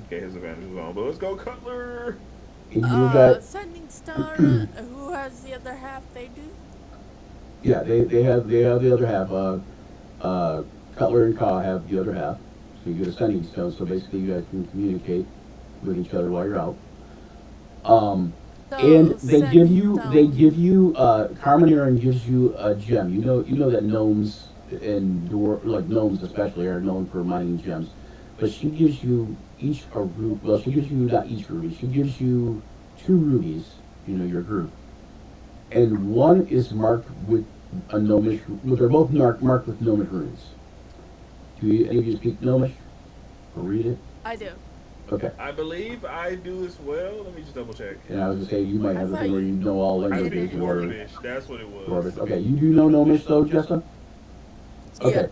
Okay, his advantage is on, but let's go, Cutler! And you got Sending Stone, who has the other half? They do? yeah, they have the other half. Cutler and Kaw have the other half. So you get a sending stone. So basically, you guys can communicate with each other while you're out. So And they give sending you Carmen Aaron gives you a gem. You know that gnomes and like gnomes especially are known for mining gems, but she gives you each a ruby. Well, she gives you not each ruby. She gives you 2 rubies. Your group, and one is marked with a gnomish. Well, they're both marked with gnomish runes. Do any of you speak gnomish or read it? I do. Okay. I believe I do as well. Let me just double check. And I was gonna say you might have the thing where you know all I languages. speak or- Dwarvish. That's what it was. Dwarvish. Okay, you do know Gnomish though, Jessa? Okay.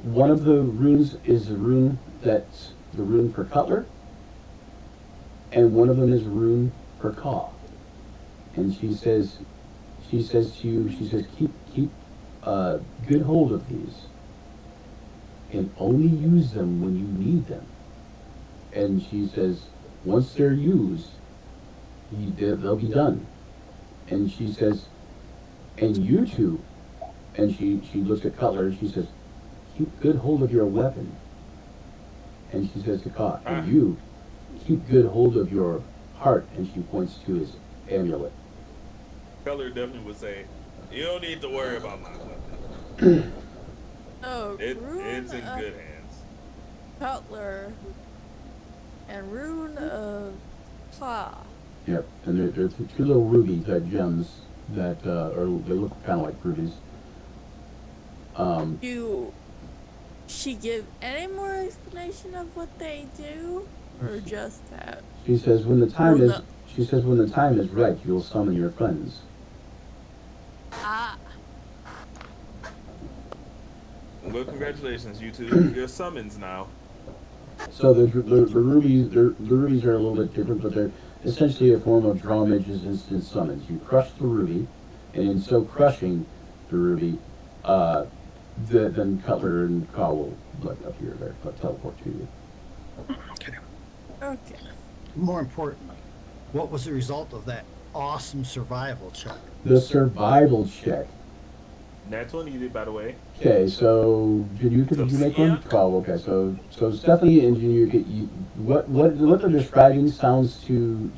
One of the runes is a rune that's the rune for Cutler, and one of them is a rune for Kaw. And she says to you, keep good hold of these, and only use them when you need them. And she says, once they're used, they'll be done. And she says, and you two, and she looks at Cutler and she says, keep good hold of your weapon. And she says to Kaw, and you, keep good hold of your heart. And she points to his amulet. Cutler definitely would say, you don't need to worry about my weapon. Oh, Rune It's in of good hands. Cutler and Rune of Kaw. Yep, and they're 2 little ruby type gems that they look kind of like rubies. Do she give any more explanation of what they do, or just that? She says when the time Well, is. She says when the time is right, you'll summon your friends. Ah, Well, congratulations, you two. You're summons now. So the rubies, the rubies are a little bit different, but they're essentially a form of draw mages instant summons. You crush the ruby, and in so crushing the ruby, then Cutler and Kaw will appear there, teleport to you. Okay. okay. More importantly, what was the result of that awesome survival check? The survival check. Nat 20 you did, by the way. Okay, so Januka, did you make one? Yeah. 12. Okay, so Stephanie and Januka, what they're describing sounds to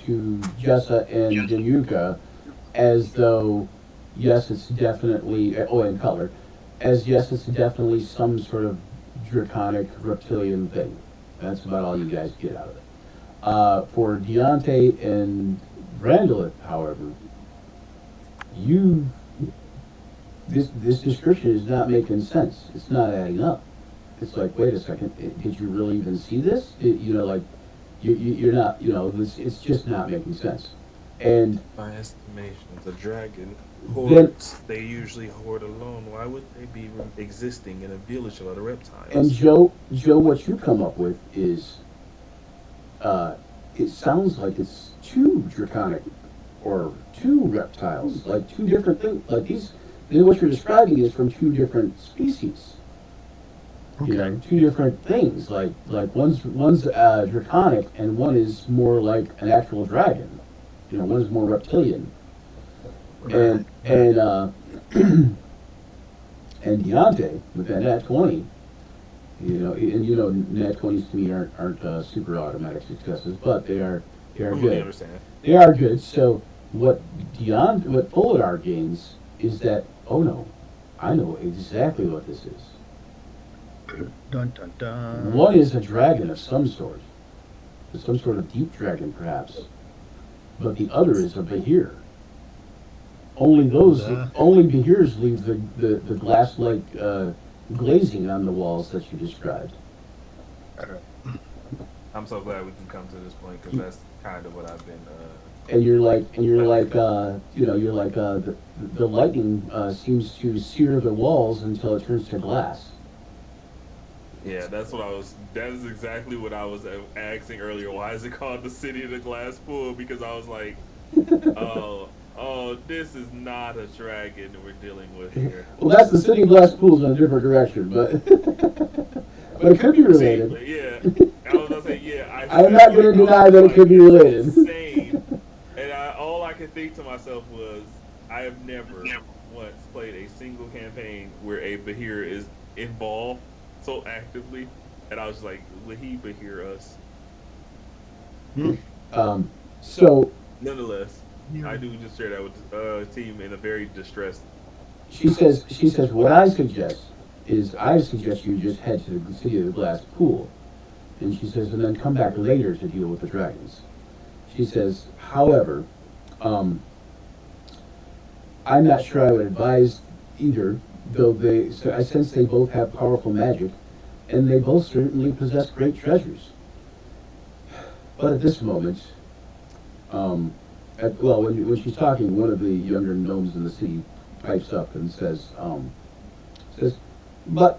Jessa and Januka as though yes, it's definitely, and color, as yes, it's definitely some sort of draconic reptilian thing. That's about all you guys get out of it. For Deontay and Randolph, however, you this description is not making sense. It's not adding up. It's like, wait a second, did you really even see this? Like you're not, it's just not making sense. And My estimations, a dragon then, hordes, they usually hoard alone. Why would they be existing in a village of other and reptiles? Joe, what you come up with is, it sounds like it's two draconic or two reptiles, like two different things. Like what you're describing is from two different species. Two different things. Like one's draconic and one is more like an actual dragon. One is more reptilian. And and Deontay with that nat 20, nat 20s to me aren't super automatic successes, but they are Completely good. understand. They are good. So what Folidar gains is that, oh no, I know exactly what this is. Dun dun dun. One is a dragon of some sort, some sort of deep dragon perhaps, but the other is a Behir. Only Behirs leave the glass-like glazing on the walls that you described. I'm so glad we can come to this point because that's kind of what I've been. The lightning seems to sear the walls until it turns to glass. Yeah, that is exactly what I was asking earlier. Why is it called the City of the Glass Pool? Because I was like, oh, this is not a dragon we're dealing with here. Well, that's the City of Glass Pools in a different direction, but but it could be related. Yeah, I was gonna say, yeah. I'm not going to deny that it could be related. Insane. And all I could think to myself was, I have never once played a single campaign where a Behir is involved so actively, and I was like, will he Behir us? So Nonetheless, I do just share that with the team in a very distressed. she says, what I suggest is you just head to the City of the Glass Pool. And she says, and then come back later to deal with the dragons. She says, however, I'm not sure I would advise either, though I sense they both have powerful magic, and they both certainly possess great treasures. But at this moment, when she's talking, one of the younger gnomes in the city pipes up and says, but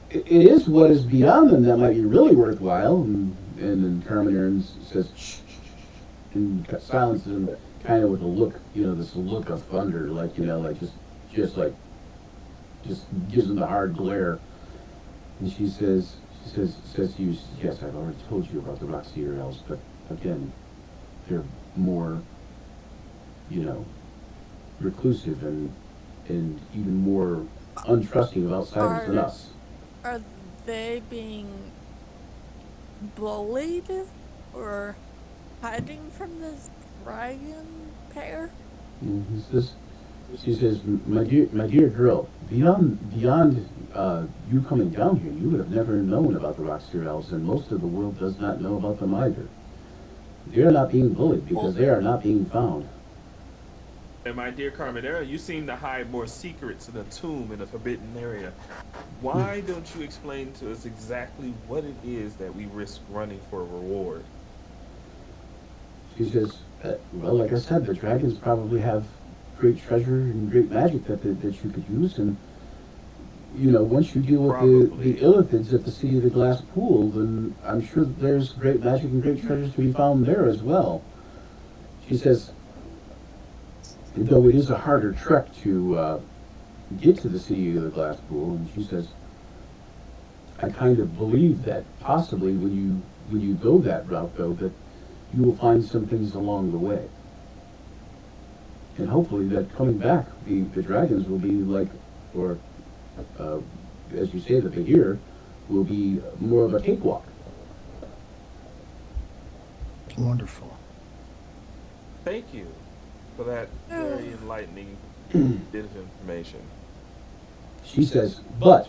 it is what is beyond them that might be really worthwhile. And then Carmen says, shh, and silences him kind of with a look, this look of thunder, just gives him the hard glare. And she says to you, yes, I've already told you about the Rockseer elves, but again, they're more, reclusive and even more untrusting of outsiders than us. Are they being bullied or hiding from this dragon pair? And she says, my dear girl, beyond you coming down here, you would have never known about the Rockseer elves, and most of the world does not know about them either. They are not being bullied because they are not being found. And my dear Carmenera, you seem to hide more secrets in a tomb in a forbidden area. Why don't you explain to us exactly what it is that we risk running for a reward? She says, well, like I said, the dragons probably have great treasure and great magic that you could use, and once you deal with the Illithids at the City of the Glass Pool, then I'm sure that there's great magic and great treasures to be found there as well. She says, though it is a harder trek to get to the City of the Glass Pool, and she says, I kind of believe that possibly when you go that route, though, that you will find some things along the way. And hopefully that coming back, the dragons will be like, or as you say, the Behir will be more of a cakewalk. Wonderful. Thank you for that very enlightening bit of information. She says, but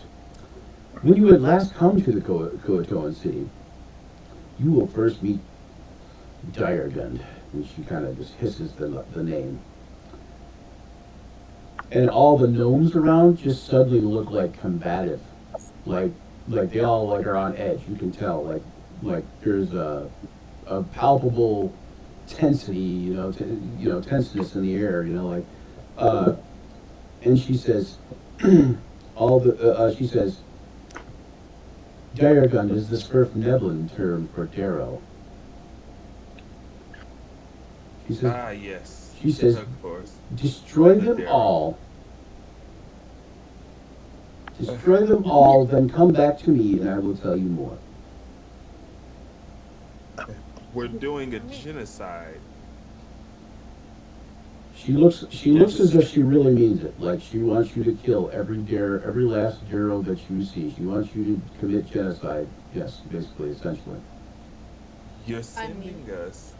when you at last come to the Coatoan city, you will first meet Diregund. And she kind of just hisses the name. And all the gnomes around just suddenly look like combative. Like they all like are on edge. You can tell like there's a palpable tensity, tenseness in the air, and she says, she says, Diregund is the Swerf Neblin term for Darrow. She says, Ah, yes. she says, Of course. destroy The them Darrow. all. Destroy them all, then come back to me and I will tell you more. We're doing a genocide. She looks as if she really means it. Like she wants you to kill every last Darrow that you see. She wants you to commit genocide. Yes, basically, essentially. You're sending us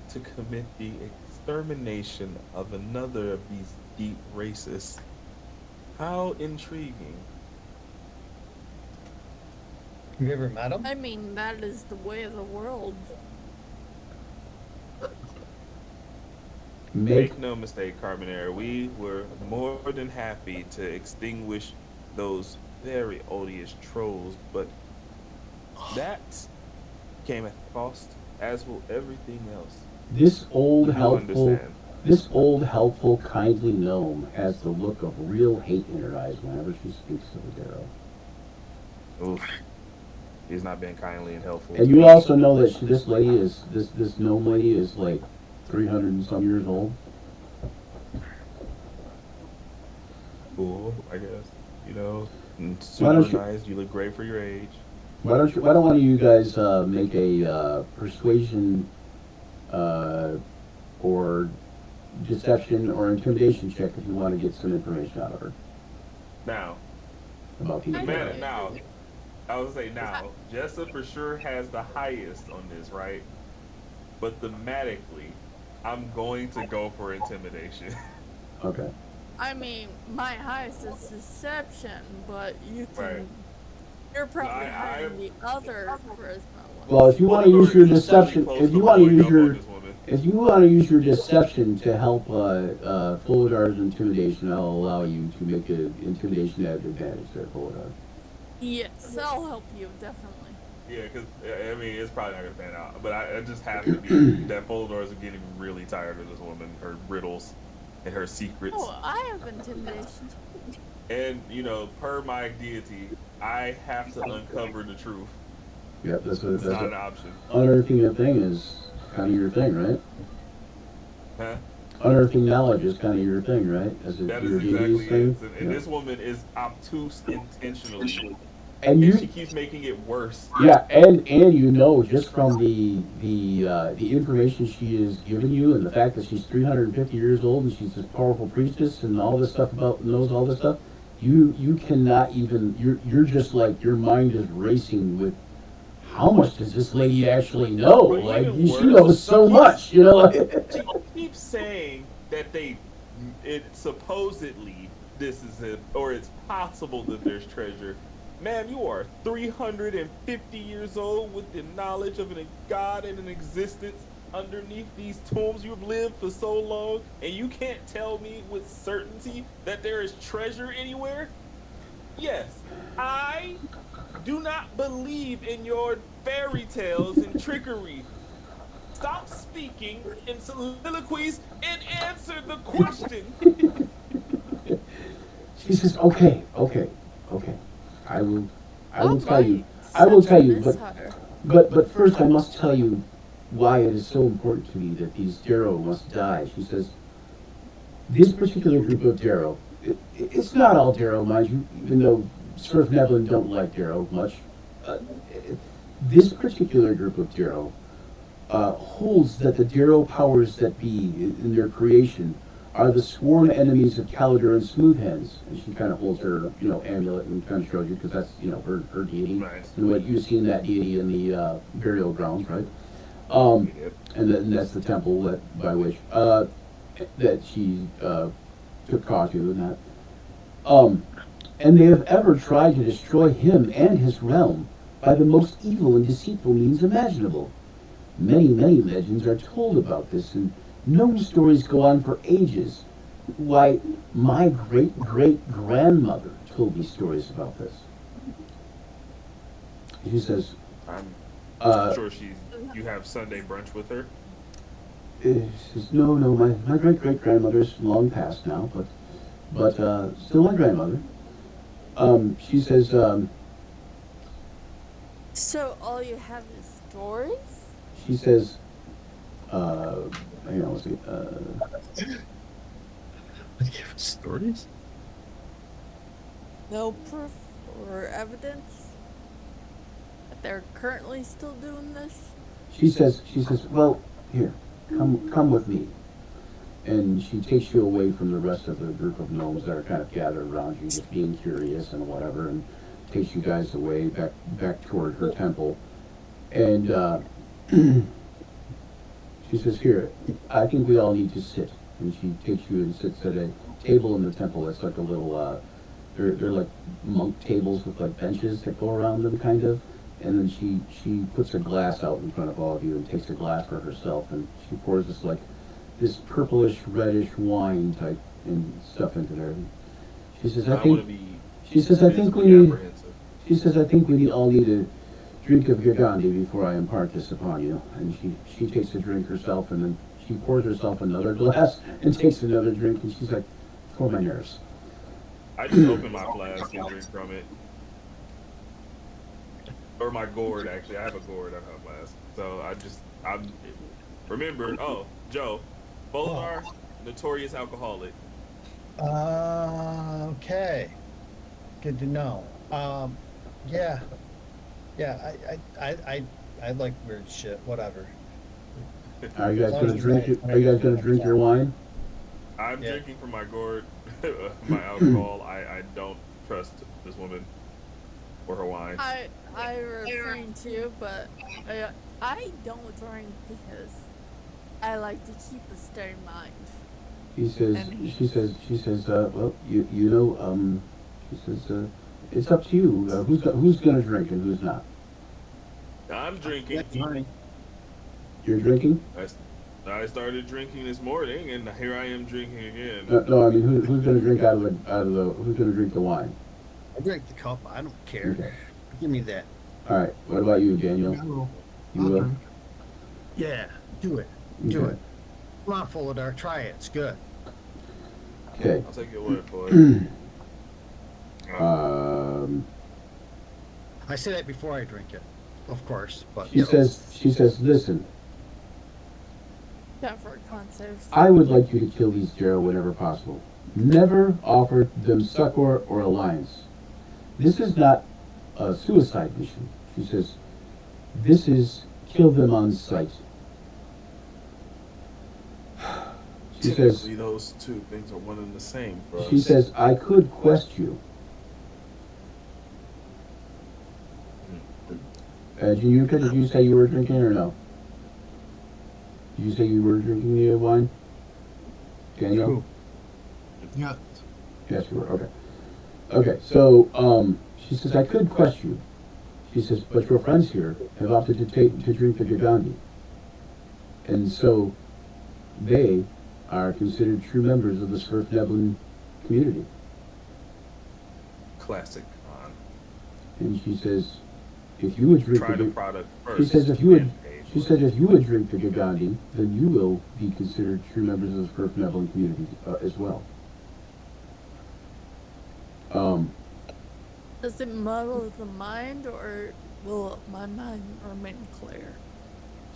to commit the extermination of another of these deep races. How intriguing. Have you ever met him? I mean, that is the way of the world. Make Make no mistake, Carbonara, we were more than happy to extinguish those very odious trolls, but that came at a cost, as will everything else. this old You helpful, understand. this old helpful, kindly gnome has the look of real hate in her eyes whenever she speaks of the Darrow. Oof. He's not being kindly and helpful. And to you me. also know that this lady is this gnome lady is like 300 and some years old. Cool, I guess. Why don't Super you- nice. You look great for your age. Why don't one of you guys make a persuasion or deception or intimidation check if you want to get some information out of her Now, about these I Darrow. do. now, I would say now, Jessa for sure has the highest on this, right? But thematically, I'm going to go for intimidation. Okay. I mean, my highest is deception, but you can. Right. You're probably I- higher than the other charisma one. Well, if you want to use your deception, Close if you to want to blowing use up your on this woman. if you want to use your deception to help Fulladar's intimidation, I'll allow you to make an intimidation at advantage there, Fulladar. Yes, I'll help you, definitely. Yeah, because I mean, it's probably not gonna pan out. But I just have to be that Foldors are getting really tired of this woman, her riddles, and her secrets. Oh, I have intimidation too. And per my deity, I have to uncover the truth. Yep, that's It's not an what option, unearthing a thing is kind of your thing, right? huh? Unearthing knowledge is kind of your thing, right? As That your is deity's exactly thing. it. And Yeah. this woman is obtuse intentionally, And and she you, keeps making it worse. yeah, and you know just from the information she has given you and the fact that she's 350 years old and she's this powerful priestess and all this stuff knows all this stuff, you cannot even you're just like your mind is racing with how much does this lady actually know? But Like even she worse, knows so much, Like, She keeps saying that it supposedly this is it, or it's possible that there's treasure. Ma'am, you are 350 years old with the knowledge of a god and an existence underneath these tombs. You've lived for so long, and you can't tell me with certainty that there is treasure anywhere? Yes, I do not believe in your fairy tales and trickery. Stop speaking in soliloquies and answer the question. she says, okay. I will tell you. Alright, I will tell you, deception is but higher. But first, I must tell you why it is so important to me that these Darrow must die. She says, this particular group of Darrow, it's not all Darrow, mind you, even though Swerf Neblin don't like Darrow much. This particular group of Darrow holds that the Darrow powers that be in their creation are the sworn enemies of Calidor and Smoothhands. And she kind of holds her, amulet and kind of shows you because that's, her deity. Nice. And what you see in that deity in the burial grounds, right? And that's the temple by which that she talk to you and that. And they have ever tried to destroy him and his realm by the most evil and deceitful means imaginable. Many legends are told about this, and gnome stories go on for ages. Why, my great-great-grandmother told me stories about this. She says, I'm uh, sure you have Sunday brunch with her. she says, no, my great-great-grandmother's long past now, but still my grandmother. She says, So all you have is stories? she says, hang on, let's see, Stories? No proof or evidence that they're currently still doing this? she says, well, here, come with me. And she takes you away from the rest of the group of gnomes that are kind of gathered around you, just being curious and whatever, and takes you guys away back toward her temple. And she says, here, I think we all need to sit. And she takes you and sits at a table in the temple that's like a little, they're like monk tables with like benches that go around them, kind of. And then she puts a glass out in front of all of you and takes a glass for herself, and she pours this purplish reddish wine type and stuff into there. She says, I think we need. She says, I think we all need a drink of Gigandi before I impart this upon you. And she takes a drink herself, and then she pours herself another glass and takes another drink, and she's like, for my nerves. I just open my flask and drink from it. Or my gourd, actually. I have a gourd, I have a flask. So I'm remember, Joe, both are notorious alcoholic. Okay. Good to know. Yeah. I like weird shit. Whatever. Are you guys gonna drink? Are you guys gonna drink your wine? I'm Yeah. drinking from my gourd, my alcohol. I don't trust this woman or her wine. I refrain to, but I don't drink because I like to keep a steady mind. She says, well, you know, she says, it's up to you. Who's gonna drink and who's not? I'm drinking. You're drinking? I started drinking this morning, and here I am drinking again. No, I mean, who's gonna drink out of the who's gonna drink the wine? I drink the cup. I don't care. Okay. Give me that. All right. What about you, Daniel? I will. You I'll will? drink. Yeah. Do it. Do Okay. it. Come on, Fuladar. Try it. It's good. Okay. I'll take your word for it. I say that before I drink it, of course. But She says, listen, Yeah, for concerts. I would like you to kill these Jero whenever possible. Never offer them succor or alliance. This is not a suicide mission. She says, this is kill them on sight. She says, Typically, those two things are one and the same for us. she says, I could quest you. Juniuka, did you say you were drinking or no? Did you say you were drinking the wine? Daniel? Who? Yeah. Yes, you were. Okay. Okay, so, she says, I could quest you. She says, but your friends here have opted to drink the Gigandi. And so, they are considered true members of the Swerf Neblin community. Classic. And she says, if you would drink Try the the product first. She says, if you would, then pay she for said, it. if you would drink the Gigandi, then you will be considered true members of the Swerf Neblin community as well. Does it muddle the mind, or will my mind remain clear?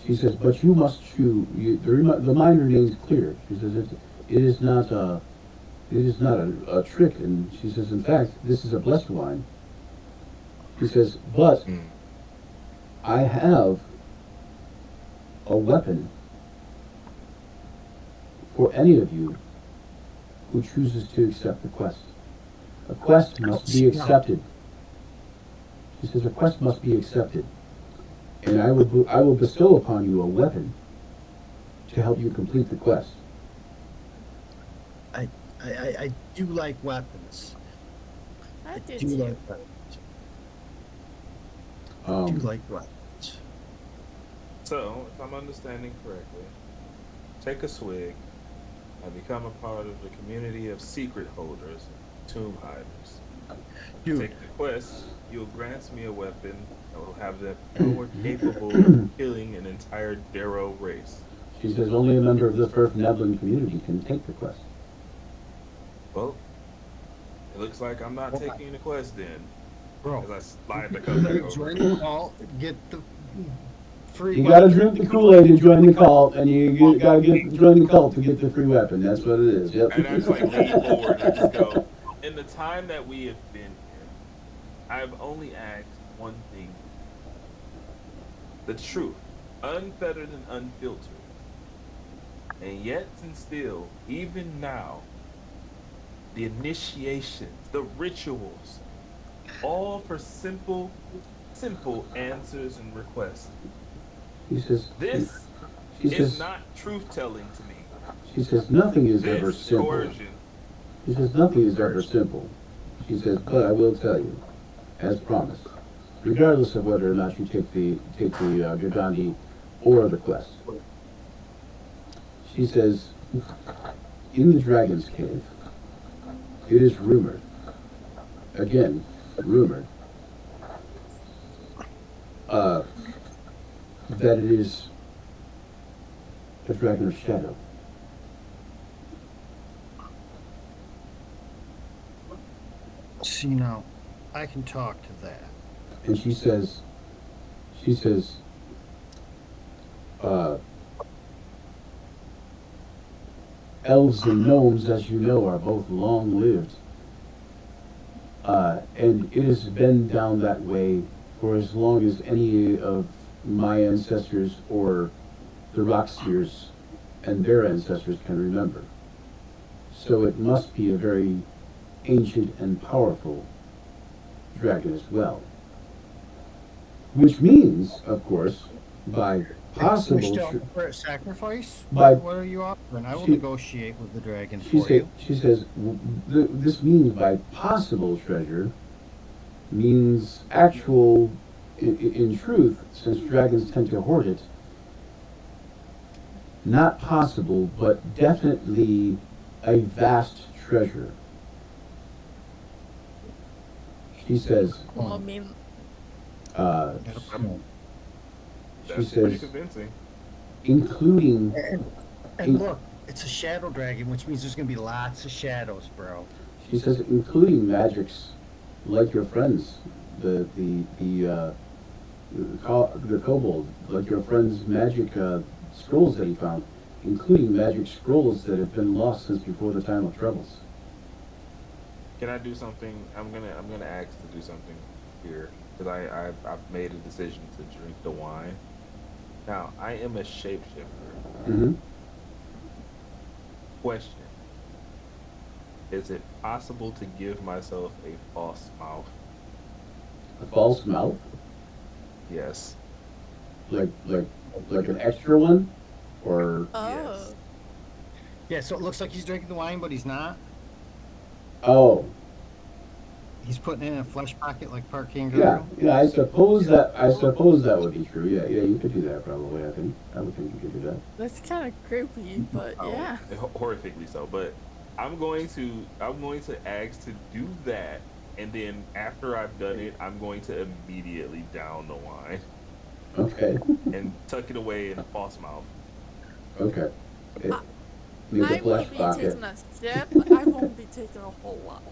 She says, but you must chew. The mind remains clear. She says, it is not a trick. And she says, in fact, this is a blessed wine. She says, but I have a weapon for any of you who chooses to accept the quest. A quest must be accepted. She says, a quest must be accepted. And I will bestow upon you a weapon to help you complete the quest. I I do like weapons. I do do too. like weapons. I do Um, like weapons. So, if I'm understanding correctly, take a swig and become a part of the community of secret holders, tomb hiders. Dude, Take the quest, you'll grant me a weapon that will have the power capable of killing an entire Darrow race. she says only a member of the first Neblin community can take the quest. Well, it looks like I'm not taking the quest then, bro. as I slide the You cup back gotta over. join the call, get the free You gotta weapon. drink the Kool-Aid to join the cult, and gotta join the cult to get the free weapon. That's what it is. Yep. And I just like lean forward and I just go, in the time that we have been here, I've only asked one thing. The truth, unfettered and unfiltered. And yet and still, even now, the initiations, the rituals, all for simple answers and requests. She says, This she is says, not truth-telling to me. she says nothing is ever This is simple. coercion. She says nothing is ever simple. She says, but I will tell you, as promised, regardless of whether or not you take the Gigandi or the quest. She says, in the Dragon's Cave, it is rumored, again, rumored, that it is the Dragon of Shadow. See now, I can talk to that. And she says, elves and gnomes, as you know, are both long-lived. And it has been down that way for as long as any of my ancestors or the Rockseers and their ancestors can remember. So it must be a very ancient and powerful dragon as well. Which means, of course, by We possible... still offer a sacrifice? By- What are you offering? I will She- negotiate with the dragon for you. She says, this means by possible treasure means actual, in truth, since dragons tend to hoard it, not possible, but definitely a vast treasure. She says, Well, I mean, uh, That's she pretty says, convincing. including, And look, it's a shadow dragon, which means there's gonna be lots of shadows, bro. she says, including magics like your friends, the kobold, like your friend's magic scrolls that he found, including magic scrolls that have been lost since before the time of troubles. Can I do something? I'm gonna ask to do something here because I've made a decision to drink the wine. Now I am a shapeshifter. Mm-hmm. Question: is it possible to give myself a false mouth? A false mouth, Yes. like an extra one, or oh, Yeah, so it looks like he's drinking the wine, but he's not. oh, He's putting it in a flesh pocket like Park yeah, Kangaroo. yeah. I suppose that would be true. Yeah, you could do that probably. I would think you could do that. that's kind of creepy, but yeah. Horrifically so. But I'm going to ask to do that, and then after I've done it, I'm going to immediately down the wine Okay, and tuck it away in a false mouth. okay. Need I a will flesh be pocket. taking a sip. I won't be taking a whole lot,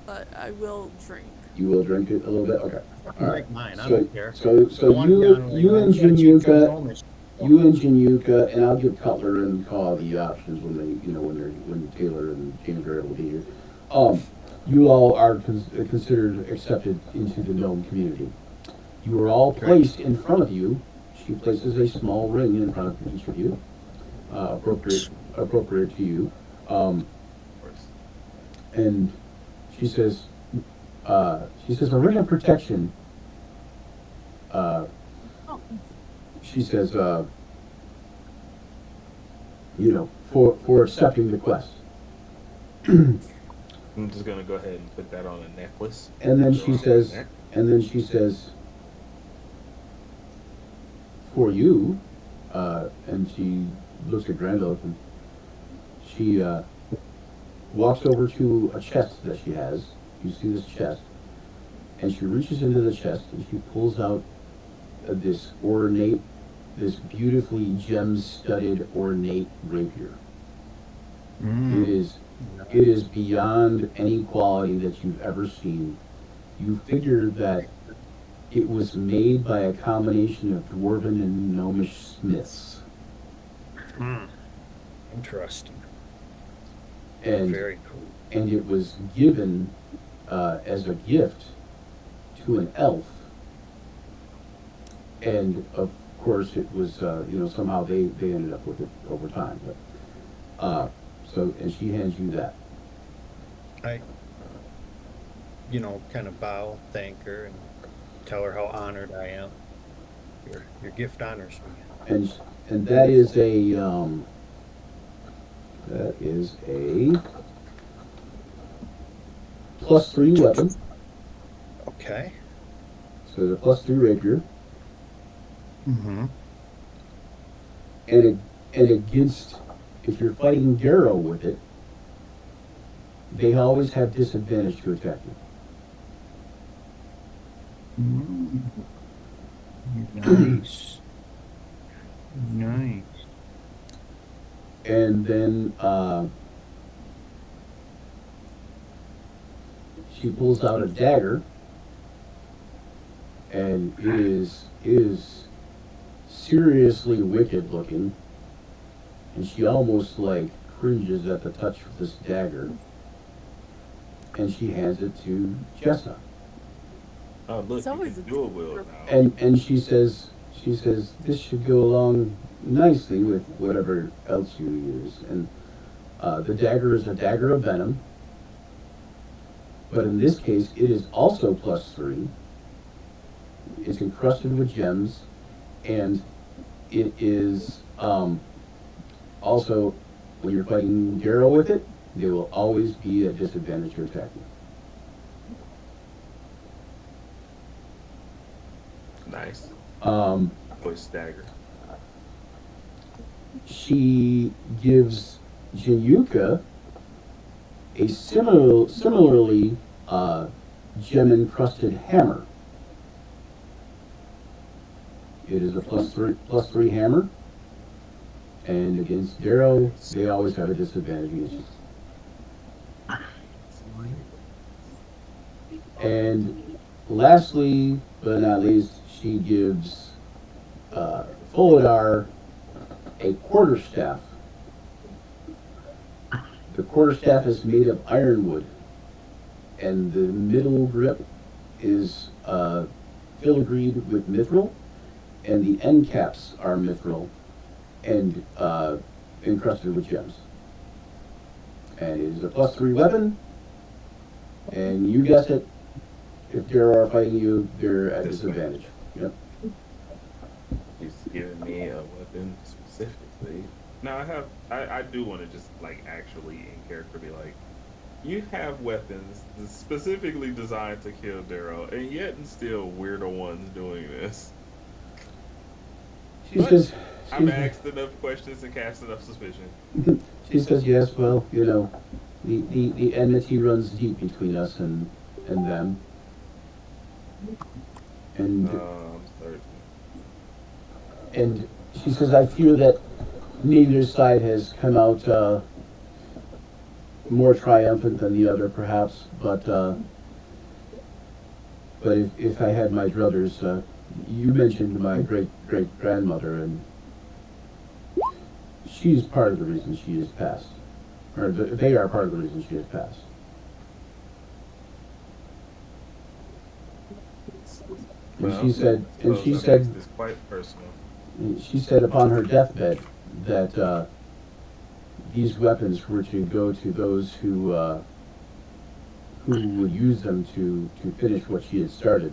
but I will drink. You will drink it a little bit. Okay. All right. Like mine, I So, don't care. so One you down, you like, and one shot, you Januka, home is- you and Januka, and I'll give Cutler and Caw the options when they, when Taylor and James Barrett will be here. You all are considered accepted into the gnome community. You are all placed in front of you. She places a small ring in front of each of you, appropriate to you. Of course. And she says, a ring of protection. Oh, She says, for accepting the quest. I'm just gonna go ahead and put that on a necklace. And then Go she on says, neck. for you, and she looks at Grandolph and she walks over to a chest that she has. You see this chest, and she reaches into the chest and she pulls out this ornate, this beautifully gem-studded ornate rapier. It is beyond any quality that you've ever seen. You figure that it was made by a combination of dwarven and gnomish smiths, Interesting. and Very cool. and it was given as a gift to an elf. And of course, it was somehow they ended up with it over time. But and she hands you that. I, kind of bow, thank her, and tell her how honored I am. Your gift honors me. And that is a +3 weapon. Okay. So the +3 rapier, Mm-hmm. and against, if you're fighting Darrow with it, they always have disadvantage to attack you. Nice. Nice. And then she pulls out a dagger, and it is seriously wicked looking, and she almost like cringes at the touch of this dagger, and she hands it to Jessa, Oh, look, It's you always can a dual wield different- now. and she says this should go along nicely with whatever else you use, and the dagger is a dagger of venom, but in this case it is also +3. It's encrusted with gems, and it is also, when you're fighting Darrow with it, they will always be at disadvantage to attack you. Nice. Um, Voice dagger. she gives Jinyuka a similarly gem encrusted hammer. It is a +3 hammer, and against Darrow, they always have a disadvantage against you. And lastly, but not least, she gives Folidar a quarterstaff. The quarterstaff is made of ironwood, and the middle grip is filigreed with mithril, and the end caps are mithril and encrusted with gems. And it is a +3 weapon, and you guessed it, if Darrow are fighting you, they're at disadvantage. Yep. He's giving me a weapon specifically. Now I do want to just like actually in character be like, you have weapons specifically designed to kill Darrow, and yet and still we're the ones doing this. She says, I've asked enough questions and cast enough suspicion. she says, yes, well, the enmity runs deep between us and them. And I'm certain. and she says, I fear that neither side has come out more triumphant than the other, perhaps. But if I had my druthers, you mentioned my great grandmother, and she's part of the reason she has passed, or they are part of the reason she has passed. And Well, she said, suppose that makes this quite personal. she said upon her deathbed that these weapons were to go to those who would use them to finish what she had started,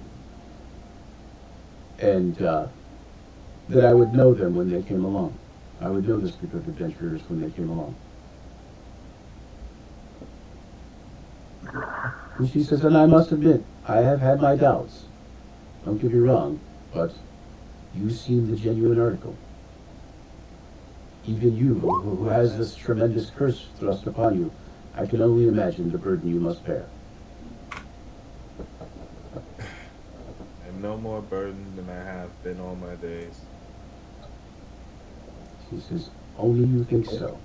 and that I would know them when they came along. I would know this group of adventurers when they came along. And she says, and I must admit, I have had my doubts. Don't get me wrong, but you seem the genuine article. Even you, who has this tremendous curse thrust upon you, I can only imagine the burden you must bear. I'm no more burdened than I have been all my days. She says, only you think so.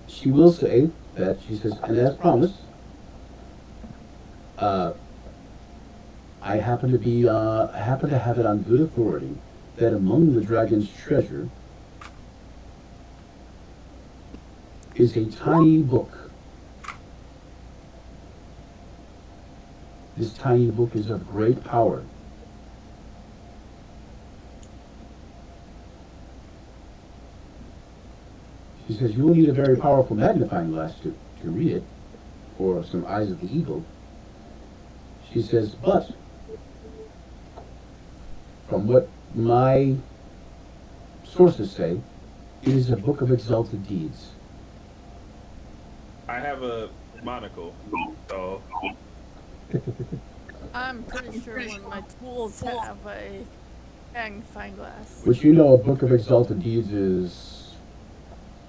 She will say that, she says, and as promised, I happen to have it on good authority that among the dragon's treasure is a tiny book. This tiny book is of great power. She says, you will need a very powerful magnifying glass to read it, or some eyes of the eagle. She says, but from what my sources say, it is a book of exalted deeds. I have a monocle, so I'm pretty sure one of my tools have a magnifying glass. Which you know, a book of exalted deeds is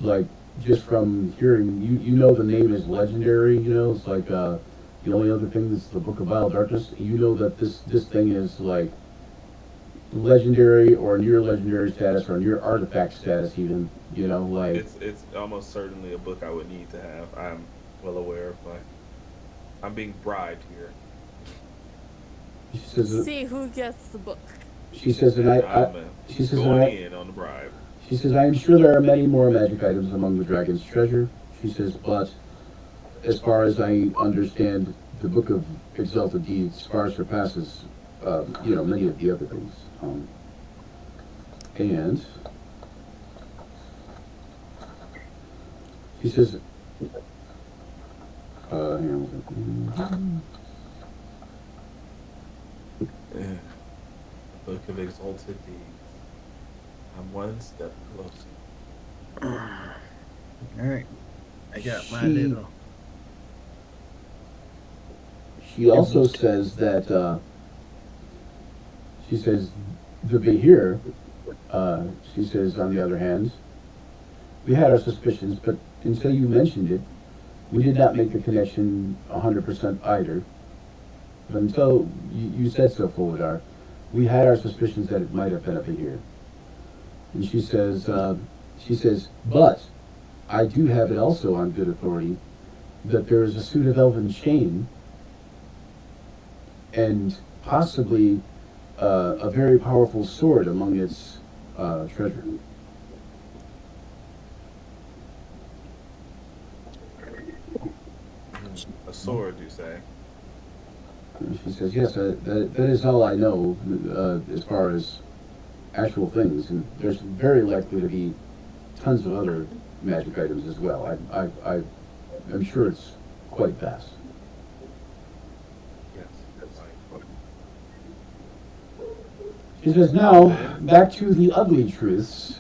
like, just from hearing, you know the name is legendary. You know, it's like the only other thing is the Book of Vile Darkness. You know that this thing is like legendary or near legendary status or near artifact status even. You know, like it's almost certainly a book I would need to have. I'm well aware of I'm being bribed here. she says. See who gets the book. She says, and she says, going in on the bribe. She says, I am sure there are many more magic items among the dragon's treasure. She says, but as far as I understand, the Book of Exalted Deeds far surpasses, many of the other things. And she says, Book of Exalted Deeds. I'm one step closer. Alright. I got my She- little. She also says that, she says, the Behir, she says, on the other hand, we had our suspicions, but until you mentioned it, we did not make the connection 100% either. But until you said so, Folidar, we had our suspicions that it might have been a Behir. And she says, but I do have it also on good authority that there is a suit of elven chain and possibly a very powerful sword among its treasure. A sword, you say? And she says, yes, that is all I know as far as actual things, and there's very likely to be tons of other magic items as well. I'm sure it's quite vast. Yes. That's right. She says, now, back to the ugly truths.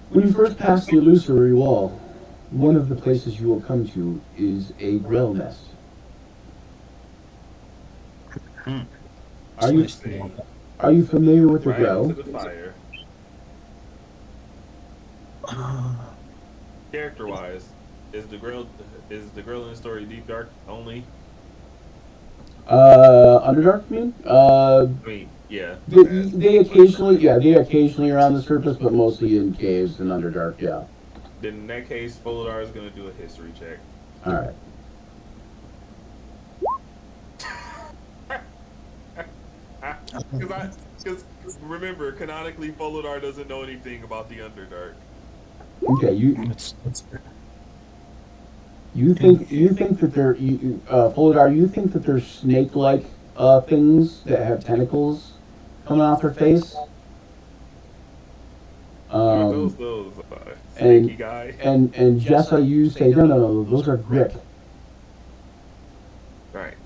When you first pass the illusory wall, one of the places you will come to is a Grell nest. Are you familiar with the Right Grell? into the fire. Character-wise, is the girl in the story deep dark only? Underdark, you mean? I mean, yeah. They occasionally are on the surface, but mostly in caves and Underdark, yeah. Then in that case, Folidar is gonna do a history check. Alright. Because remember, canonically, Folidar doesn't know anything about the Underdark. Okay, you think that they're Folidar, you think that they're snake-like things that have tentacles coming off their face? Those and- sneaky guy. And Jessa, you say no, those are Grick. Right.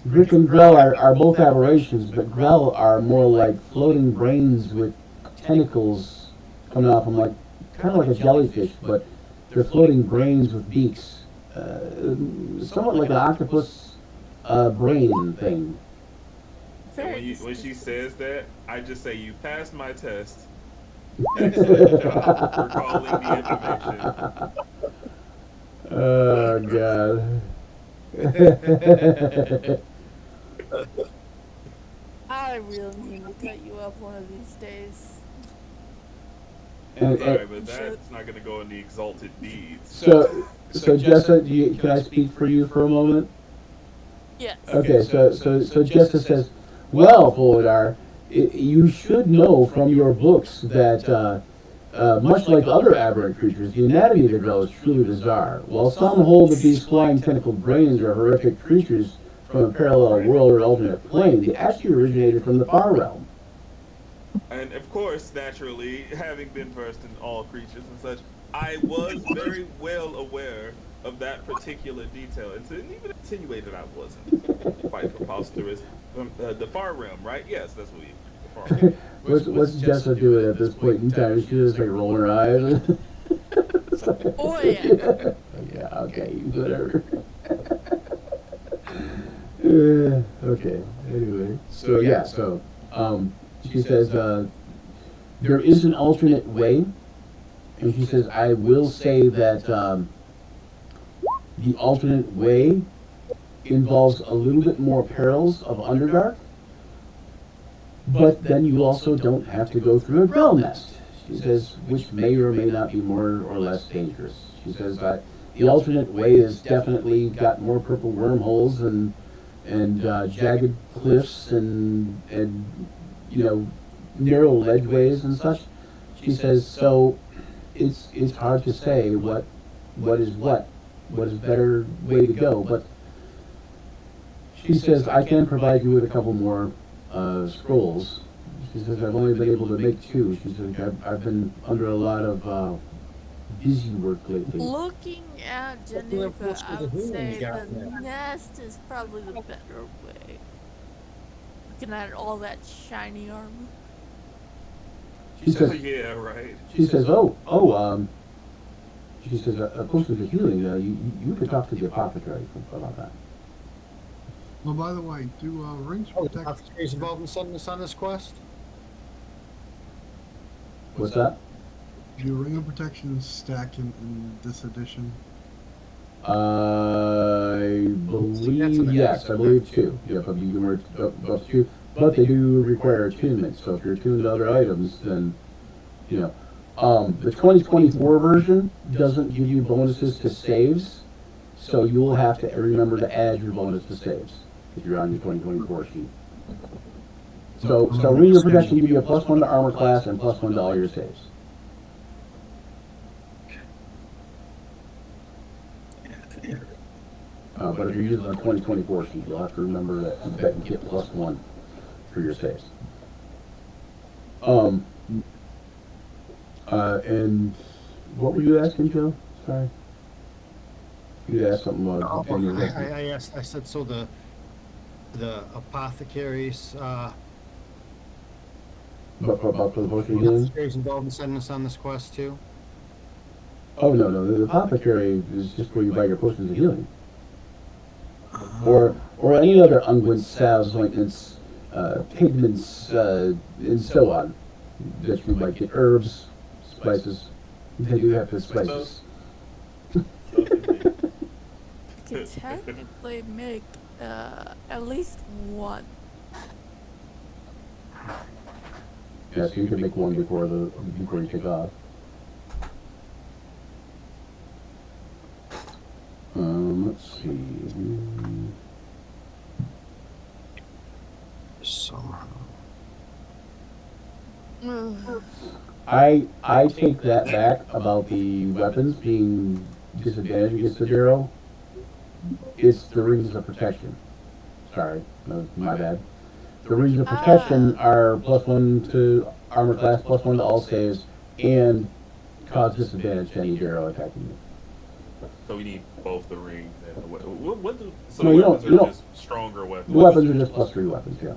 Grick and Grell are both aberrations, but Grell are more like floating brains with tentacles coming off them, like kind of like a jellyfish, but they're floating brains with beaks, somewhat like an octopus brain thing. And Very when she says that, I just say, "You passed my test." Recalling the information. Oh god. I really need to cut you up one of these days. and, Sorry, and but that's not going to go in the exalted deeds. so Jessa, can I speak for you for a moment? Yes. Okay, so Jessa says, well, Polidar, you should know from your books that much like other aberrant creatures, the anatomy of the girl is truly bizarre. While some hold that these flying tentacled brains are horrific creatures from a parallel world or alternate plane, they actually originated from the far realm. And of course, naturally, having been versed in all creatures and such, I was very well aware of that particular detail. It's even insinuated I wasn't quite preposterous. The far realm, right? Yes, that's what we. The far realm. What's Jessa doing at this point in time? She's just like rolling her eyes. Oh yeah. Yeah, okay, whatever. Okay, anyway. So, yeah, she says, there is an alternate way. And she says, I will say that the alternate way involves a little bit more perils of Underdark. But then you also don't have to go through a Grell nest. She says, which may or may not be more or less dangerous. She says that the alternate way has definitely got more purple wormholes and jagged cliffs and narrow ledgeways and such. She says, so it's hard to say what is better way to go. But she says, I can provide you with a couple more scrolls. She says, I've only been able to make 2. She says, I've been under a lot of busy work lately. Looking at Geneva, I would say the nest is probably the better way. Looking at all that shiny armor. She says, Yeah, right. she says, she says, potions of healing, you could talk to the apothecary about that. Well, by the way, do rings Oh, the protect? apothecary's involved in sending us on this quest? What's that? Do ring of protection stack in this edition? I believe, yes, I believe 2. Yeah, but you can wear buff 2. But they do require attunement, so if you're attuned to other items, then, the 2024 version doesn't give you bonuses to saves, so you will have to remember to add your bonus to saves if you're on your 2024 sheet. So Ring of Protection give you a +1 to armor class and +1 to all your saves. But if you're using a 2024 sheet, you'll have to remember that you get +1 for your saves. And what were you asking, Joe? Sorry. You asked something about I said, so the apothecaries, About for the potion healing? apothecaries involved in sending us on this quest too? Oh no, the apothecary is just where you buy your potions of healing. Or any other unguents, salves, ointments, pigments, and so on. That you might get herbs, spices. They do have the spices. You could technically make at least one. Yeah, so you can make one before you take off. Let's see. Somehow. I take that back about the weapons being disadvantaged against the Darrow. It's the rings of protection. Sorry, no, my bad. The rings of protection are +1 to armor class, +1 to all saves, and cause disadvantage to any Darrow attacking you. So we need both the rings and the weapons. What do, so No, the you weapons don't- you are don't. just stronger weapons. The weapons are just +3 weapons, yeah.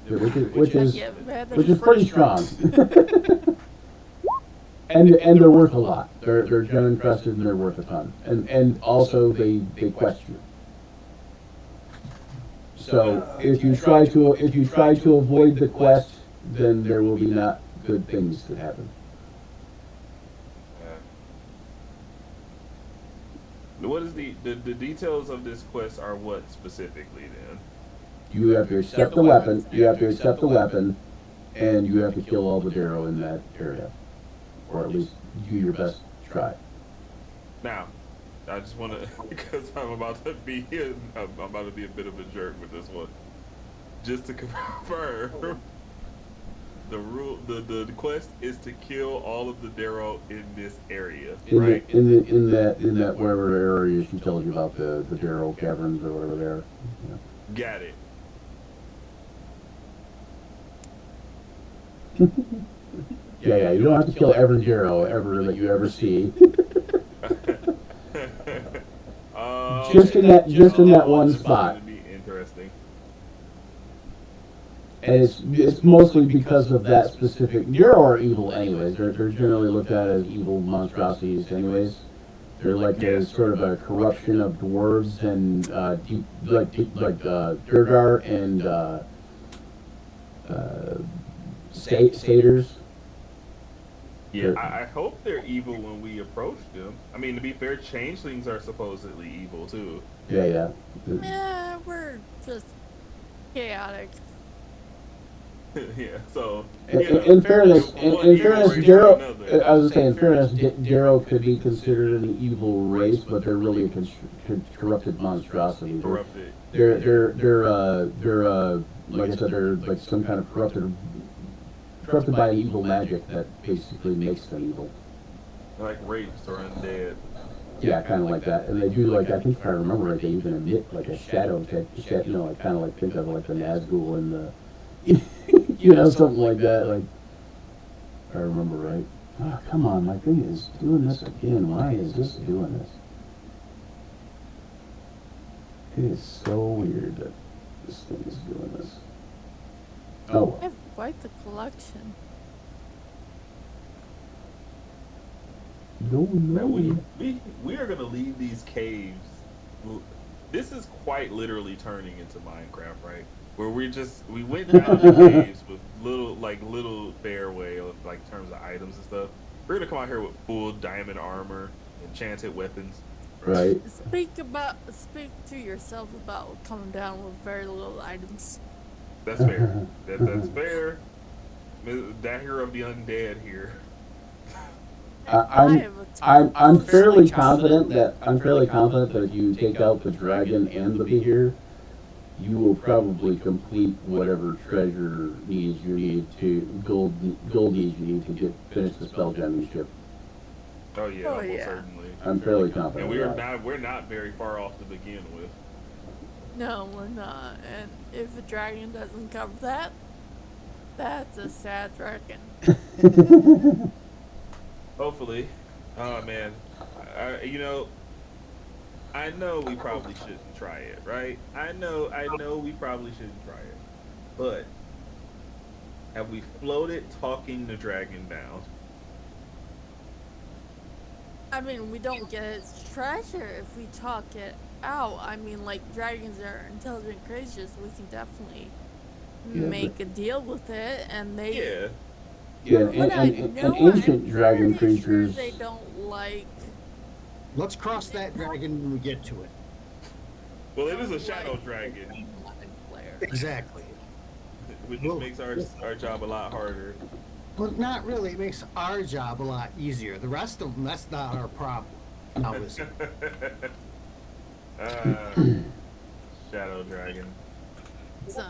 which is Yeah, man, which is pretty strong. and they're worth a lot. They're genuine trusted and they're worth a ton. And also they question. So if you try to avoid the quest, then there will be not good things that happen. What is the details of this quest are what specifically then? You have to accept the weapon. You have to accept the weapon, and you have to kill all the Darrow in that area, or at least do your best to try. Now, I just want to, because I'm about to be a bit of a jerk with this one. Just to confirm, the quest is to kill all of the Darrow in this area, right? In that wherever area she tells you about the Darrow caverns or whatever they are. Yeah. Got it. Yeah. You don't have to kill every Darrow ever that you ever see. Just in that one spot. Would be interesting. And it's mostly because of that specific. Darrow are evil anyways. They're generally looked at as evil monstrosities anyways. They're like a sort of a corruption of dwarves and Durgar and satyrs. Yeah, I hope they're evil when we approach them. I mean, to be fair, changelings are supposedly evil too. Yeah. Yeah, we're just chaotic. Yeah, so In fairness, Darrow. I was saying, in fairness, Darrow could be considered an evil race, but they're really a corrupted monstrosity. corrupted. They're like I said, they're like some kind of corrupted by evil magic that basically makes them evil. Like rapes or undead. Yeah, kind of like that. And they do like, I think if I remember right, they even emit like a shadow type, like kind of like think of like the Nazgul and the, something like that. Like, if I remember right. Oh, come on, my thing is doing this again. Why is this doing this? It is so weird that this thing is doing this. Oh. I have quite the collection. No. We are gonna leave these caves. This is quite literally turning into Minecraft, right? Where we went down the caves with little fairway of like terms of items and stuff. We're gonna come out here with full diamond armor, enchanted weapons. Right. Speak to yourself about coming down with very little items. That's fair. That's fair. That hero of the undead here. I'm fairly confident that if you take out the dragon and the beer, you will probably complete whatever treasure needs you need to gold needs you need to finish the spell championship. Oh yeah, Oh, almost yeah. certainly. I'm fairly confident. And of that. we're not very far off to begin with. No, we're not. And if a dragon doesn't cover that, that's a sad dragon. Hopefully. Oh man, I know we probably shouldn't try it, right? I know we probably shouldn't try it, but have we floated talking the dragon down? I mean, we don't get its treasure if we talk it out. I mean, like, dragons are intelligent creatures. We can definitely make a deal with it, and they... Yeah. Yeah, But and ancient dragon pretty sure creatures. they don't like... Let's cross that dragon when we get to it. Well, it is a shadow dragon, mind flare. Exactly. which makes our job a lot harder. Well, not really. It makes our job a lot easier. The rest of them, that's not our problem. Now is it? Shadow dragon. So,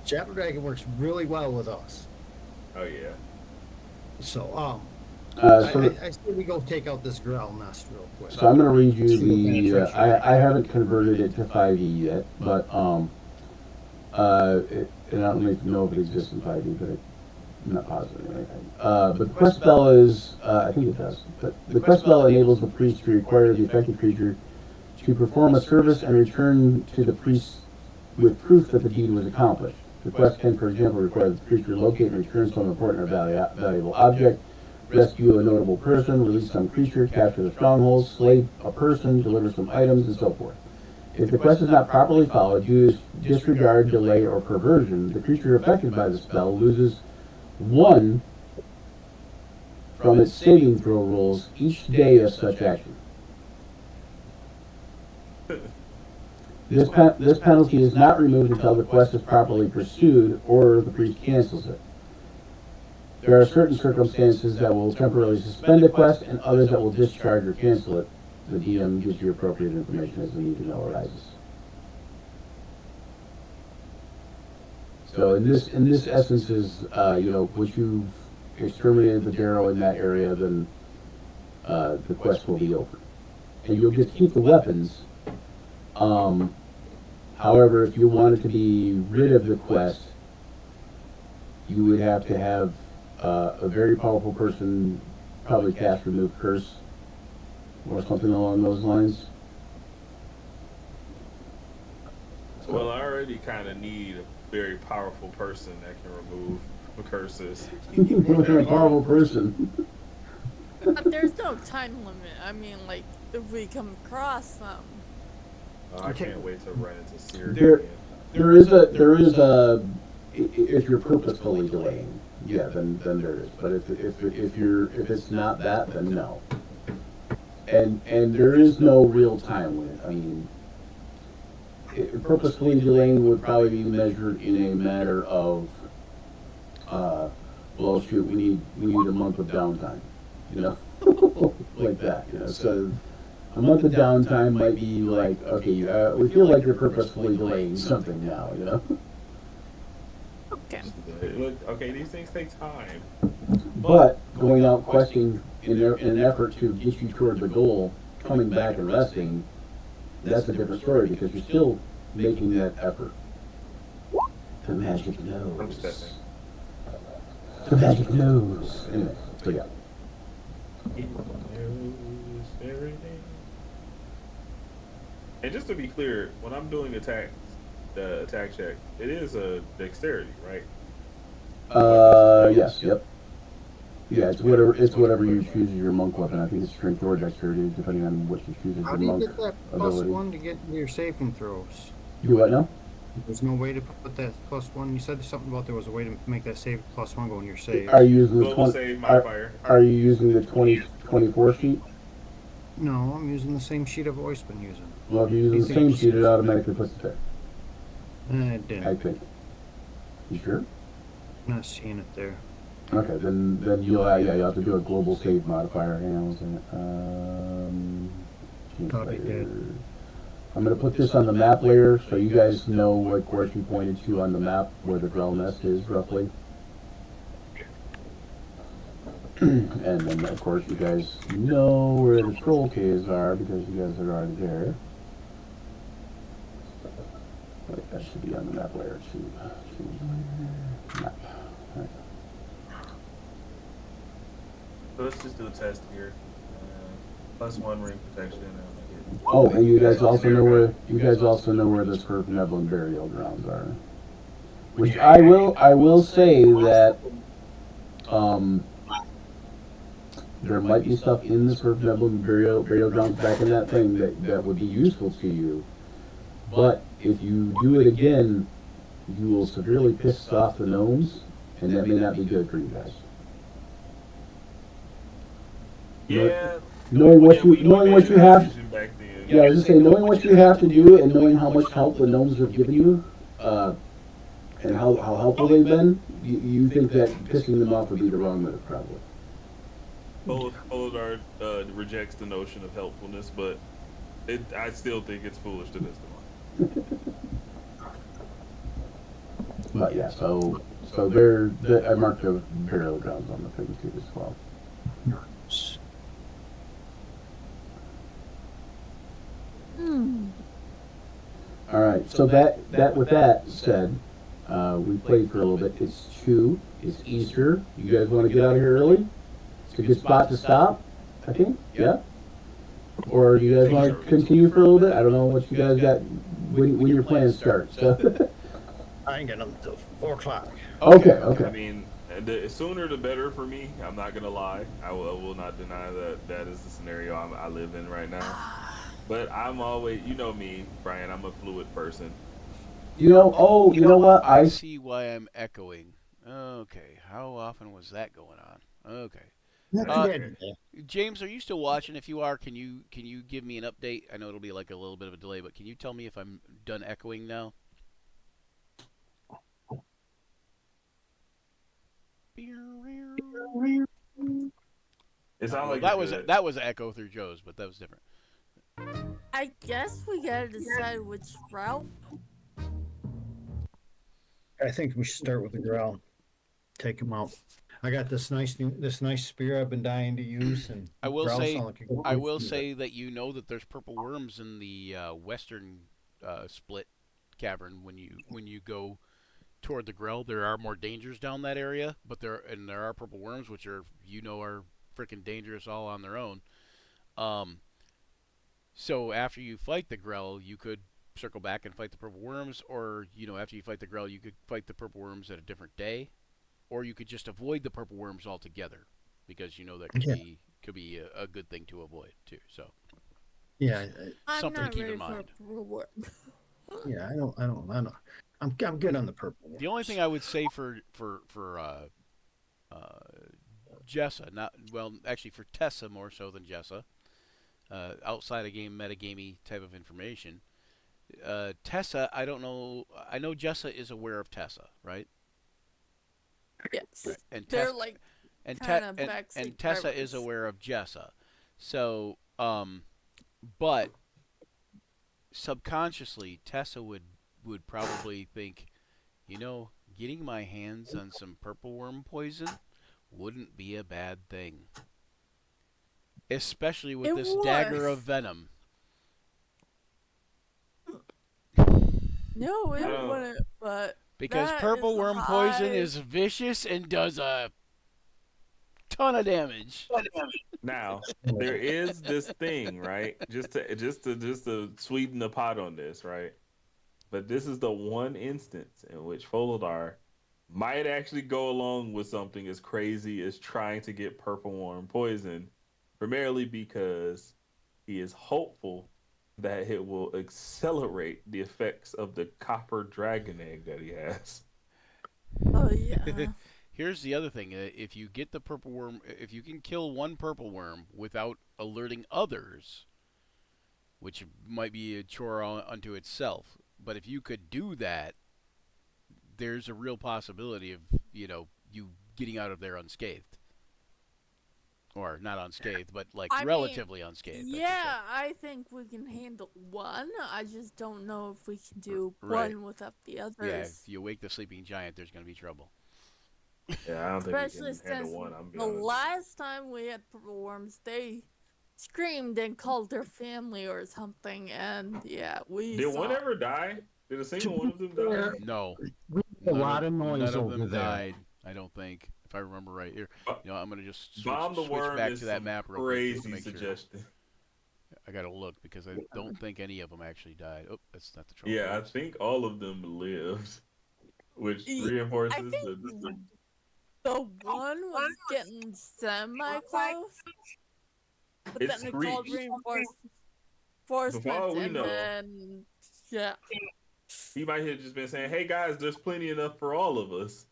Shadow Dragon works really well with us. Oh yeah. So, So I say we go take out this growl nest real quick. I'm going to read you the. I haven't converted it to 5e yet, but and I don't even know if it exists in 5e, but I'm not positive or anything. But the quest spell is, I think it does. But the quest spell enables the priest to require the affected creature to perform a service and return to the priest with proof that the deed was accomplished. The quest can, for example, require the creature to locate and return some important or valuable object, rescue a notable person, release some creature, capture the stronghold, slay a person, deliver some items, and so forth. If the quest is not properly followed due to disregard, delay, or perversion, the creature affected by the spell loses 1 from its saving throw rolls each day of such action. This penalty is not removed until the quest is properly pursued or the priest cancels it. There are certain circumstances that will temporarily suspend a quest and others that will discharge or cancel it. The DM gives you appropriate information as the need to know arises. So in this essence is, once you've exterminated the Darrow in that area, then the quest will be over. And you'll just keep the weapons. However, if you wanted to be rid of the quest, you would have to have a very powerful person probably cast Remove Curse or something along those lines. Well, I already kind of need a very powerful person that can remove the curses. You're a powerful person. But there's no time limit. I mean, like, if we come across them. I can't wait to run into Seer There- again. There is a if you're purposefully delaying, yeah, then there is. But if it's not that, then no. And there is no real time limit. I mean, purposefully delaying would probably be measured in a matter of, well, shoot, we need a month of downtime, like that, So a month of downtime might be like, okay, we feel like you're purposefully delaying something now, Okay. Look, okay, these things take time. But going out questing in an effort to get you toward the goal, coming back and resting, that's a different story because you're still making that effort. The magic I'm knows. just testing. The magic knows. Anyway, so yeah. It knows everything. And just to be clear, when I'm doing the attack check, it is a dexterity, right? Yes, yep. Yeah, it's whatever you choose as your monk weapon. I think it's strength or dexterity, depending on what you choose as How your do you monk get that ability. +1 to get your saving throws? Do what now? There's no way to put that +1. You said something about there was a way to make that save +1 go in your save. Are you using the Global 20? save modifier. Are you using the 2024 sheet? No, I'm using the same sheet I've always been using. Well, if you're using the same sheet, it automatically puts it there. I I didn't. think. You sure? I'm not seeing it there. Okay, then you'll have to do a global save modifier. Hang on, what's that? Change Thought I did. layer. I'm gonna put this on the map layer so you guys know what course you pointed to on the map where the Grell Nest is roughly. And then of course you guys know where the scroll caves are because you guys are already there. Wait, that should be on the map layer too. Change layer. Map. Alright. So let's just do a test here. +1 ring protection. Oh, and you guys also know where the Swerve Neblin burial grounds are. Which I will say that there might be stuff in the Swerve Neblin burial grounds back in that thing that would be useful to you. But if you do it again, you will severely piss off the gnomes, and that may not be good for you guys. Yeah. Knowing what you have. Back then. Yeah, I was just saying, knowing what you have to do and knowing how much help the gnomes have given you, and how helpful they've been, you think that pissing them off would be the wrong move, probably. Oldard rejects the notion of helpfulness, but I still think it's foolish to piss them off. But yeah, so I marked the burial grounds on the thing too as well. All right, so that with that said, we played for a little bit. It's 2. It's Easter. You guys want to get out of here early? It's a good spot to stop, I think. Yeah. Or you guys want to continue for a little bit? I don't know what you guys got when your plans start. So I ain't got nothing till 4 o'clock. Okay, I okay. mean, the sooner the better for me. I'm not gonna lie. I will not deny that that is the scenario I live in right now. But I'm always, you know me, Brian. I'm a fluid person. You know what? I see why I'm echoing. Okay, how often was that going on? Okay. Not too Uh, bad today. James, are you still watching? If you are, can you give me an update? I know it'll be like a little bit of a delay, but can you tell me if I'm done echoing now? It sounds Well, like you're good. that was an echo through Joe's, but that was different. I guess we gotta decide which route. I think we should start with the growl. Take him out. I got this nice spear I've been dying to use, and I will Growl's say, sound like a good I place will to use say that you know that there's purple worms in the western split cavern when you go toward the Grell. There are more dangers down that area, but there are purple worms which are are freaking dangerous all on their own. Um, so after you fight the Grell, you could circle back and fight the purple worms, or after you fight the Grell, you could fight the purple worms at a different day, or you could just avoid the purple worms altogether, because that could Yeah. be a good thing to avoid too. So Yeah, I'm something to not keep ready in for mind. a reward. yeah. I don't. I'm good on the purple. The only thing I would say for Jessa, not well, actually for Tessa more so than Jessa, outside of game metagamey type of information. Tessa, I don't know. I know Jessa is aware of Tessa, right? Yes. Right. And They're Tessa like and kind of and Tessa is aware of Jessa. So, but subconsciously, Tessa would probably think, getting my hands on some purple worm poison wouldn't be a bad thing. Especially with It this would. dagger of venom. No, it Oh. wouldn't. But Because that purple is worm poison high. is vicious and does a ton of damage. Now there is this thing, right? Just to sweeten the pot on this, right? But this is the one instance in which Folodar might actually go along with something as crazy as trying to get purple worm poison, primarily because he is hopeful that it will accelerate the effects of the copper dragon egg that he has. Oh yeah. Here's the other thing: if you get the purple worm, if you can kill one purple worm without alerting others, which might be a chore unto itself, but if you could do that, there's a real possibility of you getting out of there unscathed, or not unscathed, but like I relatively unscathed. Yeah, I think we can handle one. I just don't know if we can do Right. one without the Yeah, others. if you wake the sleeping giant, there's going to be trouble. Yeah, I don't think Especially we can handle since one. I'm the being honest. last time we had purple worms, they screamed and called their family or something, and yeah, we Did saw. one ever die? Did a single one of them die? No, We had a lot of noise none of over them there. died. I don't think, if I remember right here. I'm gonna just Bomb the switch worm back is to that some map real quick just to crazy make sure. suggestion. I gotta look because I don't think any of them actually died. Oh, that's not the troll. Yeah, I worms. think all of them lived, which I reinforces think the the one was getting semi-close, but It then it called screeched. reinforcements, For all we and know. then yeah. He might have just been saying, "Hey guys, there's plenty enough for all of us."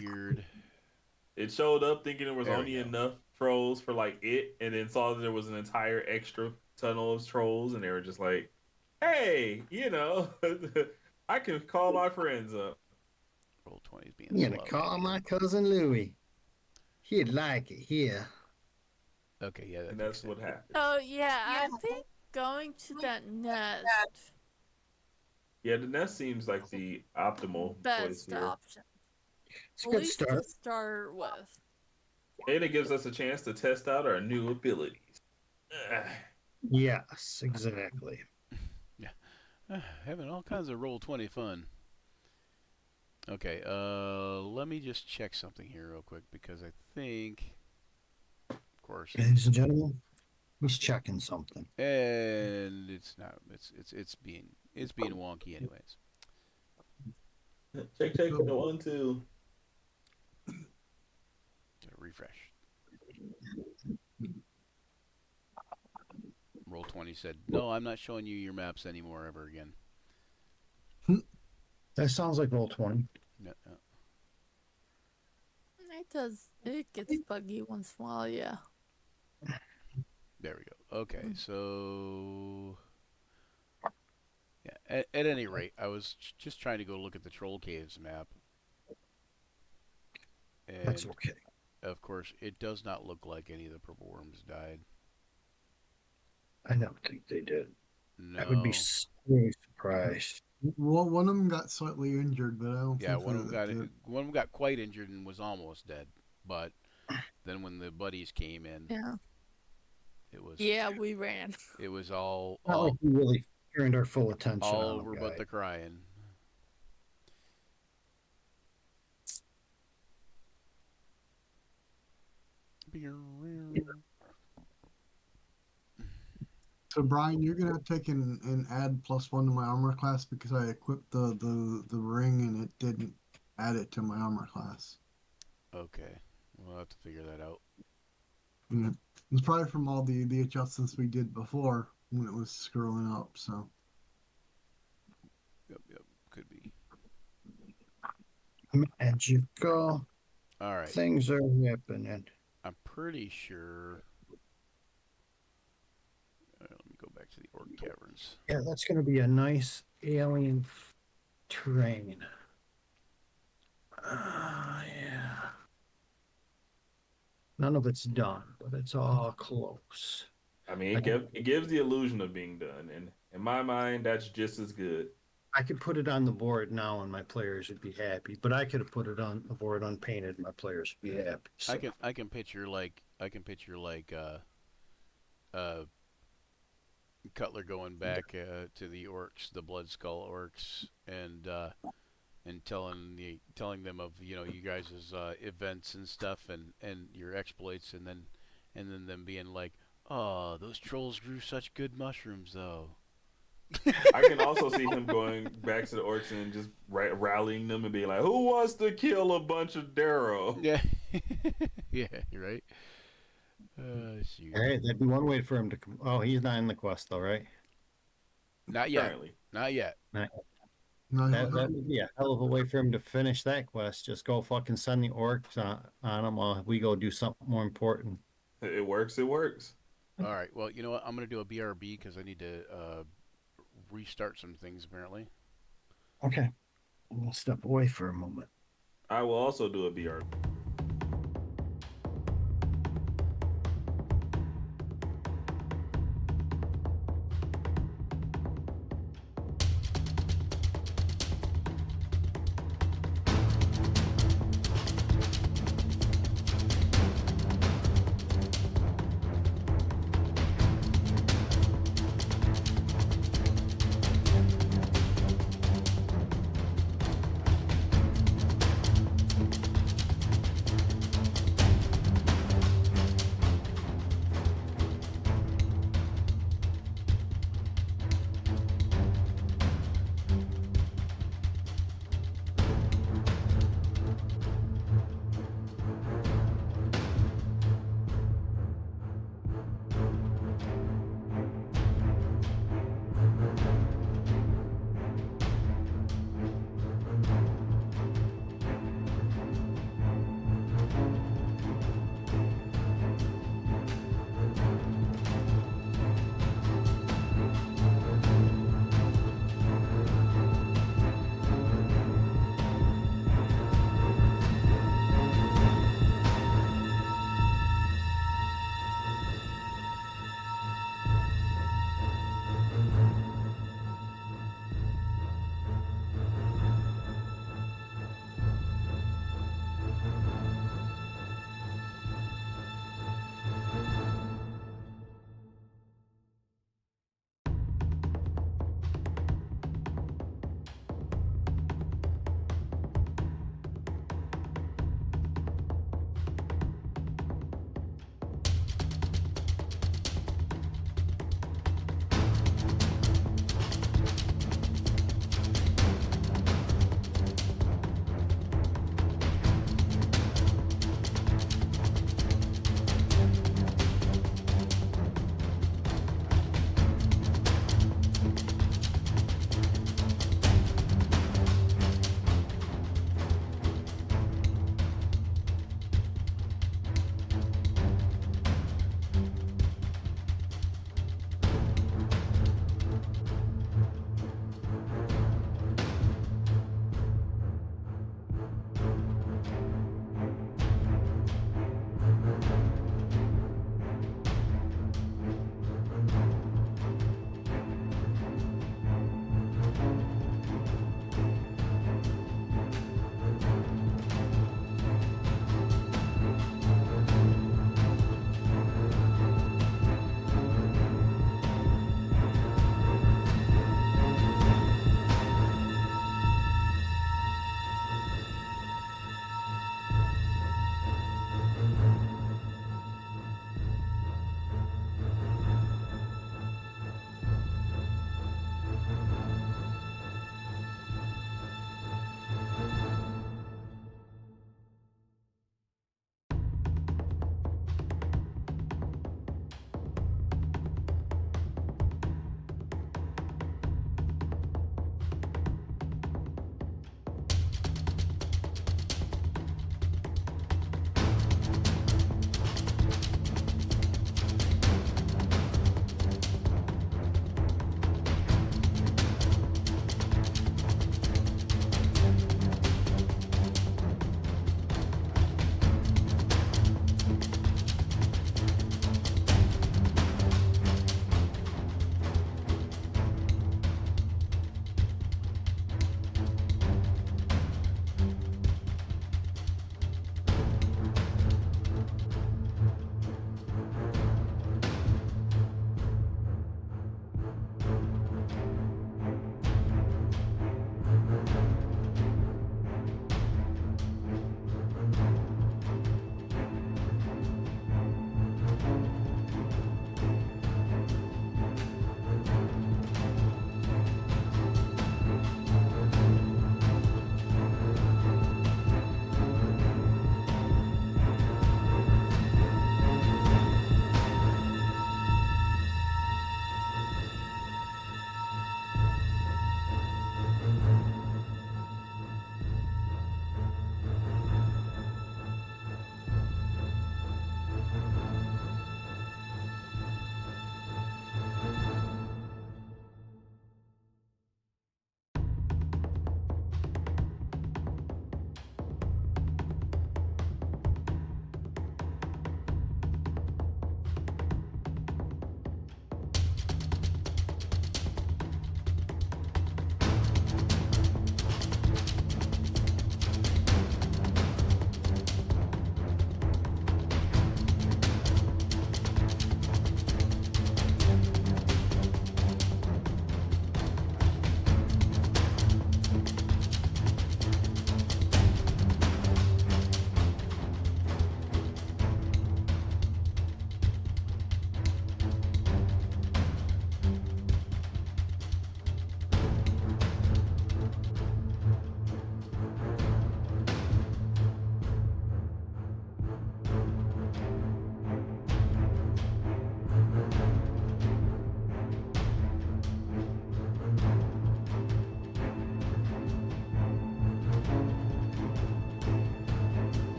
Weird. It showed up thinking there was There we only go. enough trolls for like it, and then saw that there was an entire extra tunnel of trolls, and they were just like, "Hey, I can call my friends up." Roll 20 is being I'm gonna slow. call my cousin Louie. He'd like it here. Okay, yeah, And makes that's what sense. happened. Oh yeah, I think going to that nest Yeah, the nest seems like the optimal choice best here. option. It's a At good least start. to start with. And it gives us a chance to test out our new abilities. Yes, exactly. Having all kinds of roll 20 fun. Okay, let me just check something here real quick because I think, of course, Ladies and gentlemen, He's checking something. And it's not. It's being wonky anyways. Check, check, 1, 2. Refresh. Roll20 said, "No, I'm not showing you your maps anymore ever again." That sounds like Roll20. No, It does. It gets buggy once in a while, yeah. there we go. Okay, so yeah. At any rate, I was just trying to go look at the Troll Caves map, and That's okay. of course, it does not look like any of the purple worms died. I don't think they did. No. I would be really surprised. Well, one of them got slightly injured, but I don't Yeah, think one of that them got quite injured and was almost dead. But then when the buddies came in, Yeah. it was We ran. it was all Not like we really turned our full attention all on over the but guy. the crying. So Brian, you're gonna have to take and add +1 to my armor class because I equipped the ring and it didn't add it to my armor class. Okay, we'll have to figure that out. And it's probably from all the adjustments we did before when it was scrolling up. So Yep, could be. Magical All right, things are happening. I'm pretty sure. Let me go back to the Orc Caverns. Yeah, that's going to be a nice alien terrain. Yeah. None of it's done, but it's all close. I mean, it gives the illusion of being done, and in my mind, that's just as good. I could put it on the board now and my players would be happy, but I could have put it on the board unpainted and my players would be happy. So. I can picture like Cutler going back to the orcs, the Blood Skull orcs, and telling them of you guys' events and stuff and your exploits, and then them being like, "Oh, those trolls grew such good mushrooms, though." I can also see him going back to the orcs and just rallying them and being like, "Who wants to kill a bunch of Darrow?" Yeah, yeah, you're right. Shoot. All right, that'd be one way for him to come. Oh, he's not in the quest though, right? Not yet. Apparently. Not yet. no, That would be a hell of a way for him to finish that quest. Just go fucking send the orcs on him while we go do something more important. It works. It works. All right. Well, you know what? I'm gonna do a BRB because I need to restart some things apparently. Okay. We'll step away for a moment. I will also do a BR.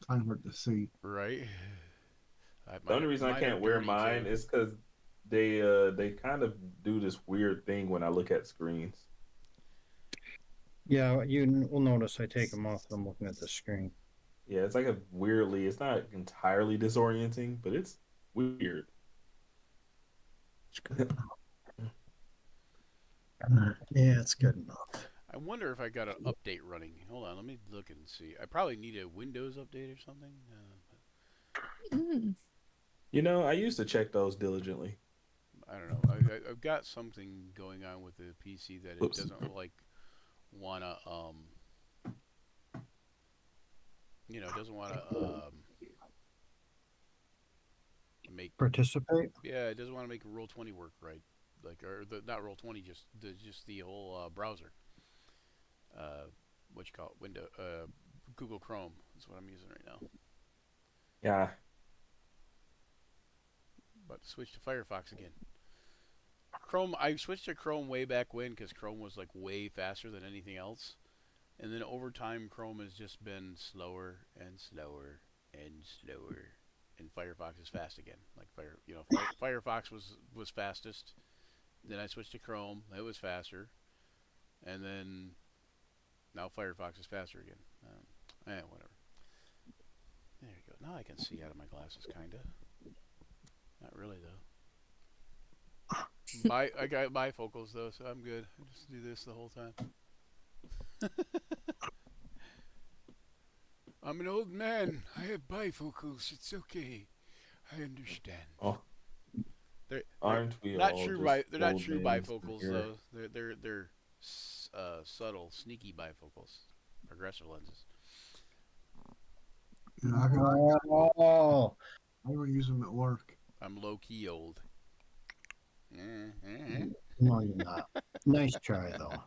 kind of hard to see. Right. The only reason I Mine are can't wear dirty, mine too. is because they kind of do this weird thing when I look at screens. Yeah, will notice I take them off when I'm looking at the screen. Yeah, it's like a weirdly. It's not entirely disorienting, but it's weird. It's good. Yeah, it's good enough. I wonder if I got an update running. Hold on, let me look and see. I probably need a Windows update or something. Mm. You know, I used to check those diligently. I don't know. I've got something going on with the PC that it Oops. doesn't like wanna it doesn't wanna make Participate? yeah, it doesn't want to make Roll20 work right. Like or not Roll20, just the whole browser. What you call it? Google Chrome is what I'm using right now. Yeah. About to switch to Firefox again. Chrome, I switched to Chrome way back when because Chrome was like way faster than anything else, and then over time Chrome has just been slower and slower and slower, and Firefox is fast again. Like Firefox was fastest. Then I switched to Chrome, it was faster, and then now Firefox is faster again. Whatever. There you go. Now I can see out of my glasses, kinda. Not really though. I got bifocals though, so I'm good. I just do this the whole time. I'm an old man. I have bifocals. It's okay. I understand. Oh, They're aren't we not all true. just They're not old true men bifocals here? though. They're subtle, sneaky bifocals, progressive lenses. You know, Oh, I don't use them at work. I'm low key old. no, you're not. Nice try, though.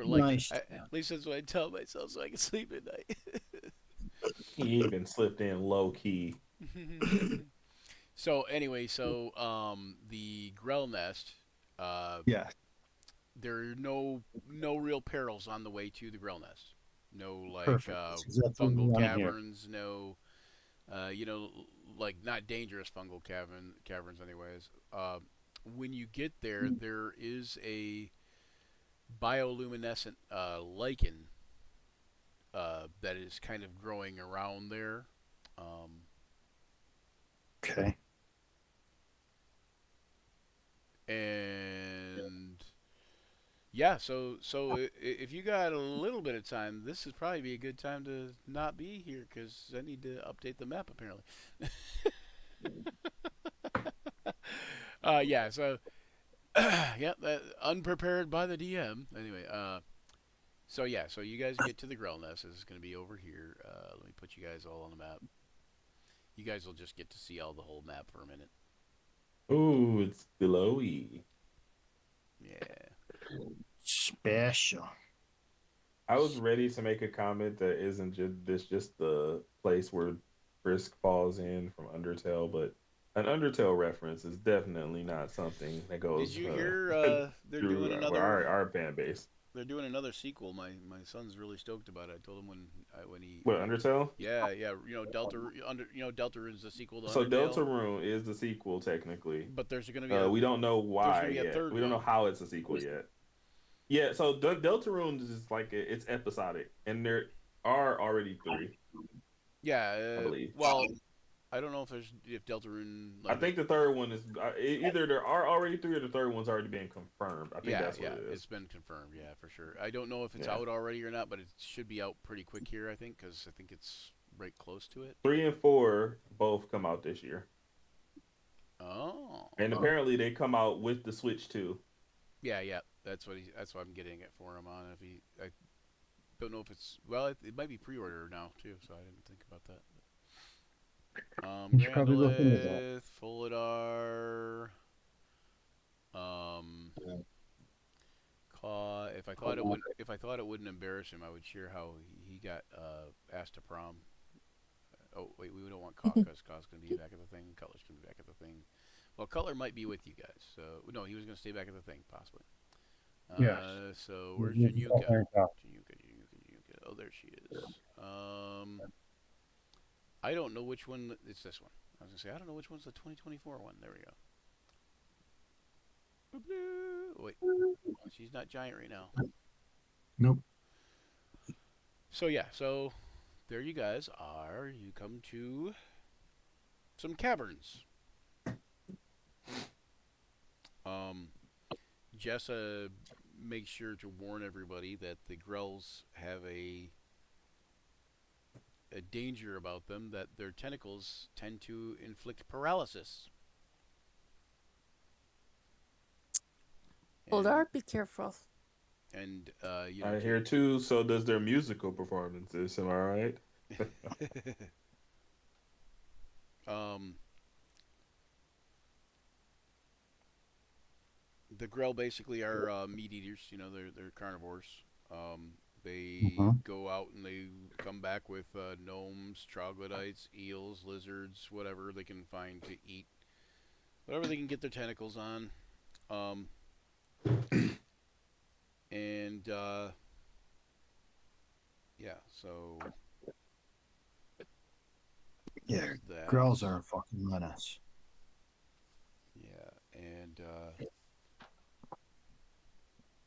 Nice. At least that's what I tell myself so I can sleep at night. He even slipped in low key. So anyway, the Grell nest, Yeah. there are no real perils on the way to the Grell nest. No like Perfect. That's exactly what we fungal wanna hear. caverns. No, like not dangerous fungal caverns. Anyways, when you get there, there is a bioluminescent lichen that is kind of growing around there. Okay. And yeah, so if you got a little bit of time, this would probably be a good time to not be here because I need to update the map apparently. Yeah, so yeah, unprepared by the DM. Anyway, so yeah, so you guys get to the Grell nest. This is going to be over here. Let me put you guys all on the map. You guys will just get to see all the whole map for a minute. Ooh, it's glowy. Yeah. Special. I was ready to make a comment that isn't just the place where Frisk falls in from Undertale, but an Undertale reference is definitely not something that goes. Did you hear they're through doing another? our fan base. They're doing another sequel. My son's really stoked about it. I told him when he. What, Undertale? Yeah. Deltarune's the sequel to So Undertale. Deltarune is the sequel technically, But there's going to be we don't know why be a yet. third We don't know one. how it's a sequel yet. Yeah, so Deltarune is like it's episodic, and there are already 3. Yeah. I believe. Well, I don't know if Deltarune. I think the third one is either there are already 3 or the third one's already been confirmed. I think that's what it is. It's been confirmed. Yeah, for sure. I don't know if it's Yeah. out already or not, but it should be out pretty quick here. I think because I think it's right close to it. 3 and 4 both come out this year, Oh. and apparently they come out with the Switch too. Yeah. That's what I'm getting it for him on. I don't know if it's it might be pre-order now too, so I didn't think about that. You should probably look into that. Grandolith, Fulidar, Claw. If I thought it wouldn't embarrass him, I would share how he got asked to prom. Oh wait, we don't want Caw because Caw's gonna be back at the thing. Cutler's gonna be back at the thing. Well, Cutler might be with you guys, so no, he was gonna stay back at the thing possibly. Yes. So where's You can Januka? go there and talk. Januka. Oh, there she is. I don't know which one. It's this one. I was gonna say I don't know which one's the 2024 one. There we go. Wait, she's not giant right now. Nope. So yeah, so there you guys are. You come to some caverns. Jessa makes sure to warn everybody that the Grells have a danger about them, that their tentacles tend to inflict paralysis. Oldar, be careful. And I hear too. So does their musical performances. Am I right? um, the Grell basically are meat eaters. You know, they're carnivores. They go out and they come back with gnomes, troglodytes, eels, lizards, whatever they can find to eat, whatever they can get their tentacles on. And yeah, so Yeah, that. Grells are a fucking menace. Yeah, and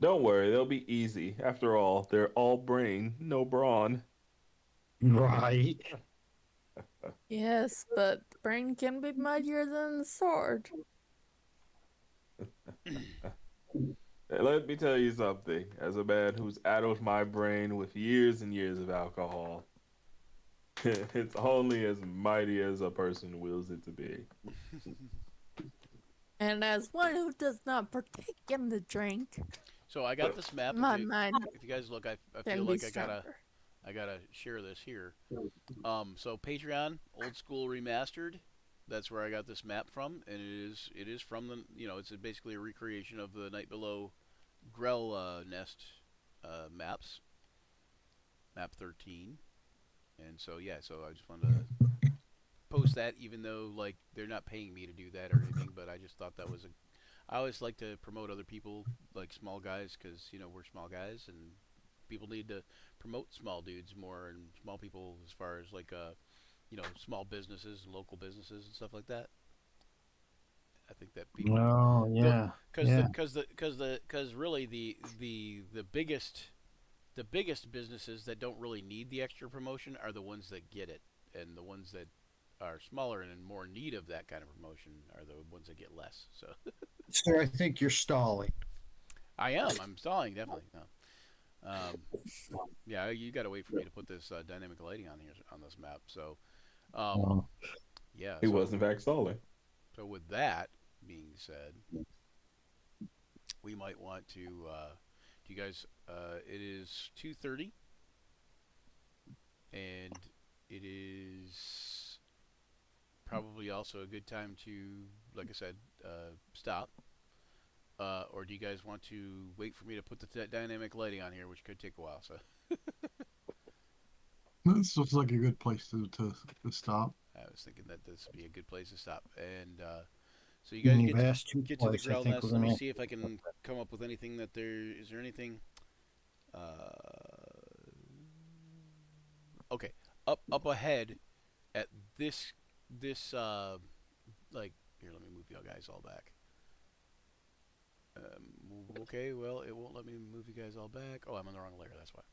Don't worry, they'll be easy. After all, they're all brain, no brawn. Right. Yes, but the brain can be mightier than the sword. Let me tell you something. As a man who's addled my brain with years and years of alcohol, it's only as mighty as a person wills it to be. And as one who does not partake in the drink, so I got this map. my mind If you guys look, I can feel be like stronger. I gotta share this here. So Patreon, Old School Remastered. That's where I got this map from, and it is from the, you know, it's basically a recreation of the Night Below Grell nest maps, map 13. And so yeah, so I just wanted to post that, even though like they're not paying me to do that or anything, but I just thought that was a. I always like to promote other people, like small guys, because you know we're small guys, and people need to promote small dudes more, and small people as far as like you know, small businesses and local businesses and stuff like that. I think that people. Oh yeah. Because really the biggest businesses that don't really need the extra promotion are the ones that get it, and the ones that are smaller and in more need of that kind of promotion are the ones that get less. So. Sir, I think you're stalling. I am. I'm stalling definitely. No. Yeah, you got to wait for me to put this dynamic lighting on here on this map. So, yeah. He was in fact stalling. So with that being said, we might want to. Do you guys? It is 2:30, and it is probably also a good time to, like I said, stop. Or do you guys want to wait for me to put the dynamic lighting on here, which could take a while? So. This looks like a good place to stop. I was thinking that this would be a good place to stop. And so you guys get to the Grell nest. Let me see if I can come up with anything that there is. There anything? Okay, up ahead at this like here. Let me move you guys all back. Okay, well it won't let me move you guys all back. Oh, I'm on the wrong layer. That's why.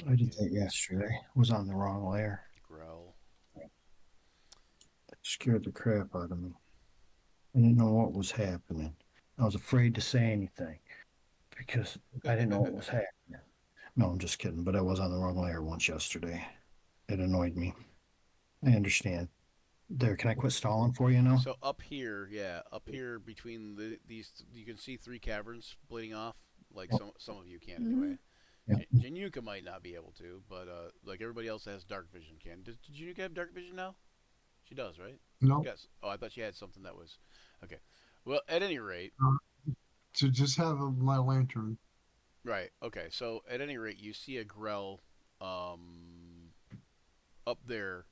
I did that yesterday. Was on the wrong layer. Grell. It scared the crap out of me. I didn't know what was happening. I was afraid to say anything because I didn't know what was happening. No, I'm just kidding. But I was on the wrong layer once yesterday. It annoyed me. I understand. There, can I quit stalling for you now? So up here, yeah, up here between these, you can see 3 caverns splitting off. Like some of you can anyway. Yeah. Januka might not be able to, but like everybody else has dark vision. Does Januka have dark vision now? She does, right? No. Yes. Oh, I thought she had something that was okay. Well, at any rate, To just have my lantern. right? Okay. So at any rate, you see a Grell up there,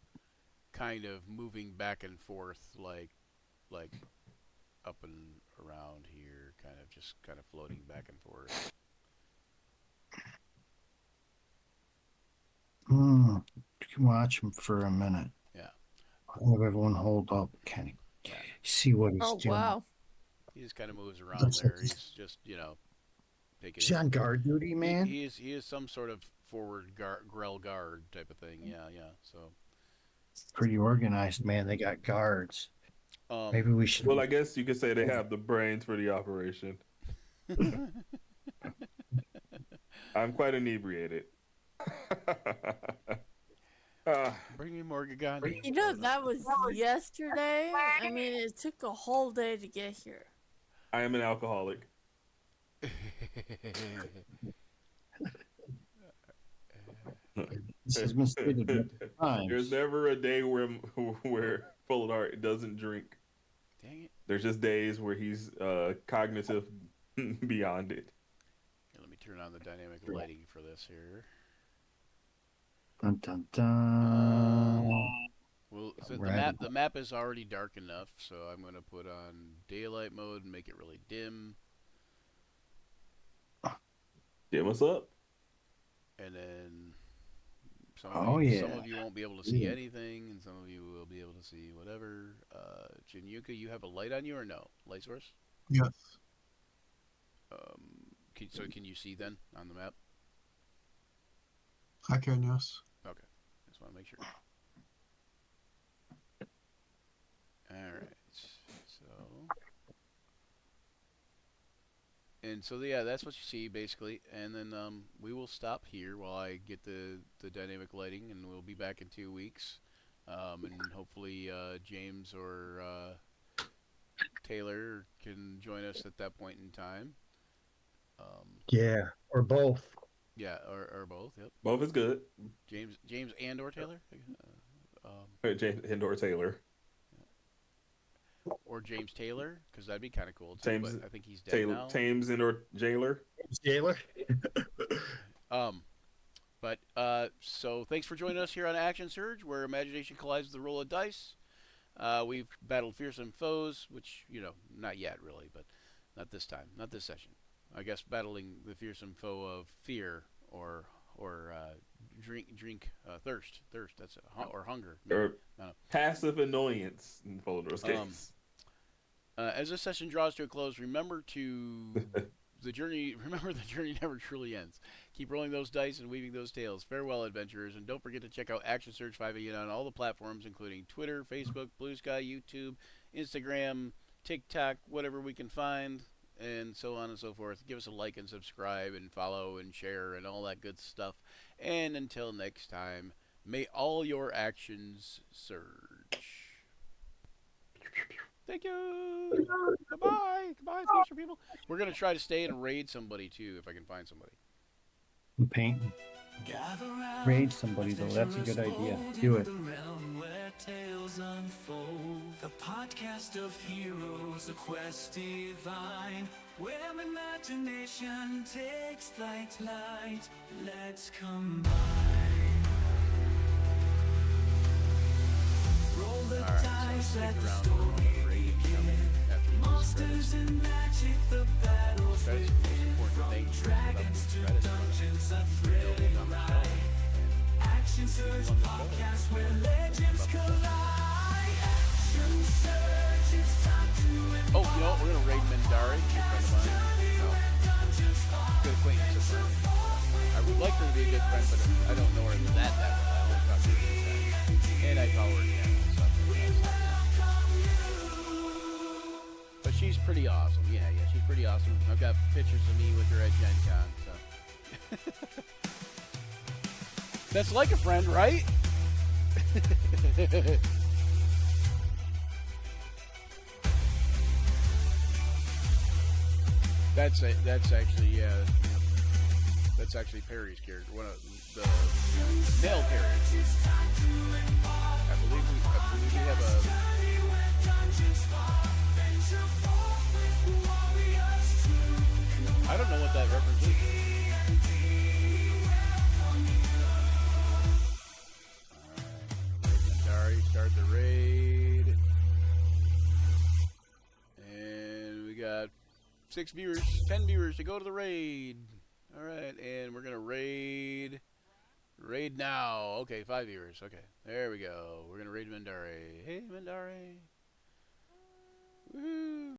kind of moving back and forth, like up and around here, kind of floating back and forth. watch him for a minute. Yeah. I'll have everyone hold up. Kind of see what he's Oh doing. wow. He just kind of moves around Looks like there. He's just, you know, taking He's on it. guard duty, man. He is some sort of forward grell guard type of thing. Yeah, yeah. So, Pretty organized, man. They got guards. Maybe we should. Well, I guess you could say they have the brains for the operation. I'm quite inebriated. bring me more Gandhi. You know that was yesterday. I mean, it took a whole day to get here. I am an alcoholic. This has been stated many times. There's never a day where Full Art doesn't drink. Dang it. There's just days where he's cognitive beyond it. Here, let me turn on the dynamic lighting for this here. Dun, dun, dun. Well, so Right. the map is already dark enough, so I'm going to put on daylight mode and make it really dim. Dim us up. And then some Oh, some yeah. of you won't be able to see Yeah. anything, and some of you will be able to see whatever. Jinyuka, you have a light on you or no? Light source? Yes. So can you see then on the map? I can, yes. Okay. Just want to make sure. Alright. So yeah, that's what you see basically. And then we will stop here while I get the dynamic lighting, and we'll be back in 2 weeks. And hopefully James or Taylor can join us at that point in time. Yeah, or both. Yeah, or both. Yep. Both is good. James and or Taylor. James Indoor Taylor. Or James Taylor, because that'd be kind of cool too. James But I think he's dead now. Thames Indoor Jailer. Taylor. So thanks for joining us here on Action Surge, where imagination collides with the roll of dice. We've battled fearsome foes, which, you know, not yet really, but not this time, not this session. I guess battling the fearsome foe of fear or thirst. That's or hunger. Or passive annoyance in Foldor's case. As this session draws to a close, remember the journey never truly ends. Keep rolling those dice and weaving those tales. Farewell, adventurers, and don't forget to check out Action Surge 5e on all the platforms, including Twitter, Facebook, Blue Sky, YouTube, Instagram, TikTok, whatever we can find, and so on and so forth. Give us a like and subscribe and follow and share and all that good stuff. And until next time, may all your actions surge. Thank you. Goodbye. Goodbye, future people. We're going to try to stay and raid somebody, too, if I can find somebody. Painting. Raid somebody, though. That's a good idea. Do it. The realm where tales unfold. The podcast of heroes, a quest divine, where imagination takes flight. Let's combine. Roll the dice, let the story begin. Monsters and magic, the battles within. From dragons to dungeons, a thrilling ride. Action Surge podcast where legends collide. Action Surge, it's time to Oh, you know what? We're going to raid Mendari, a friend of mine. No. Good acquaintance of mine. I would like her to be a good friend, but I don't know her that well. I only talk to her sometimes. And I follow her channel and stuff. But she's pretty awesome. Yeah, she's pretty awesome. I've got pictures of me with her at Gen Con, so. That's like a friend, right? That's actually that's actually Perry's character, one of the male characters. I believe we have a. I don't know what that reference is. Alright, start the raid. And we got 6 viewers, 10 viewers to go to the raid. Alright, and we're gonna raid Raid now. Okay, 5 viewers. Okay, there we go. We're gonna raid Mindare. Hey, Mindare. Woohoo!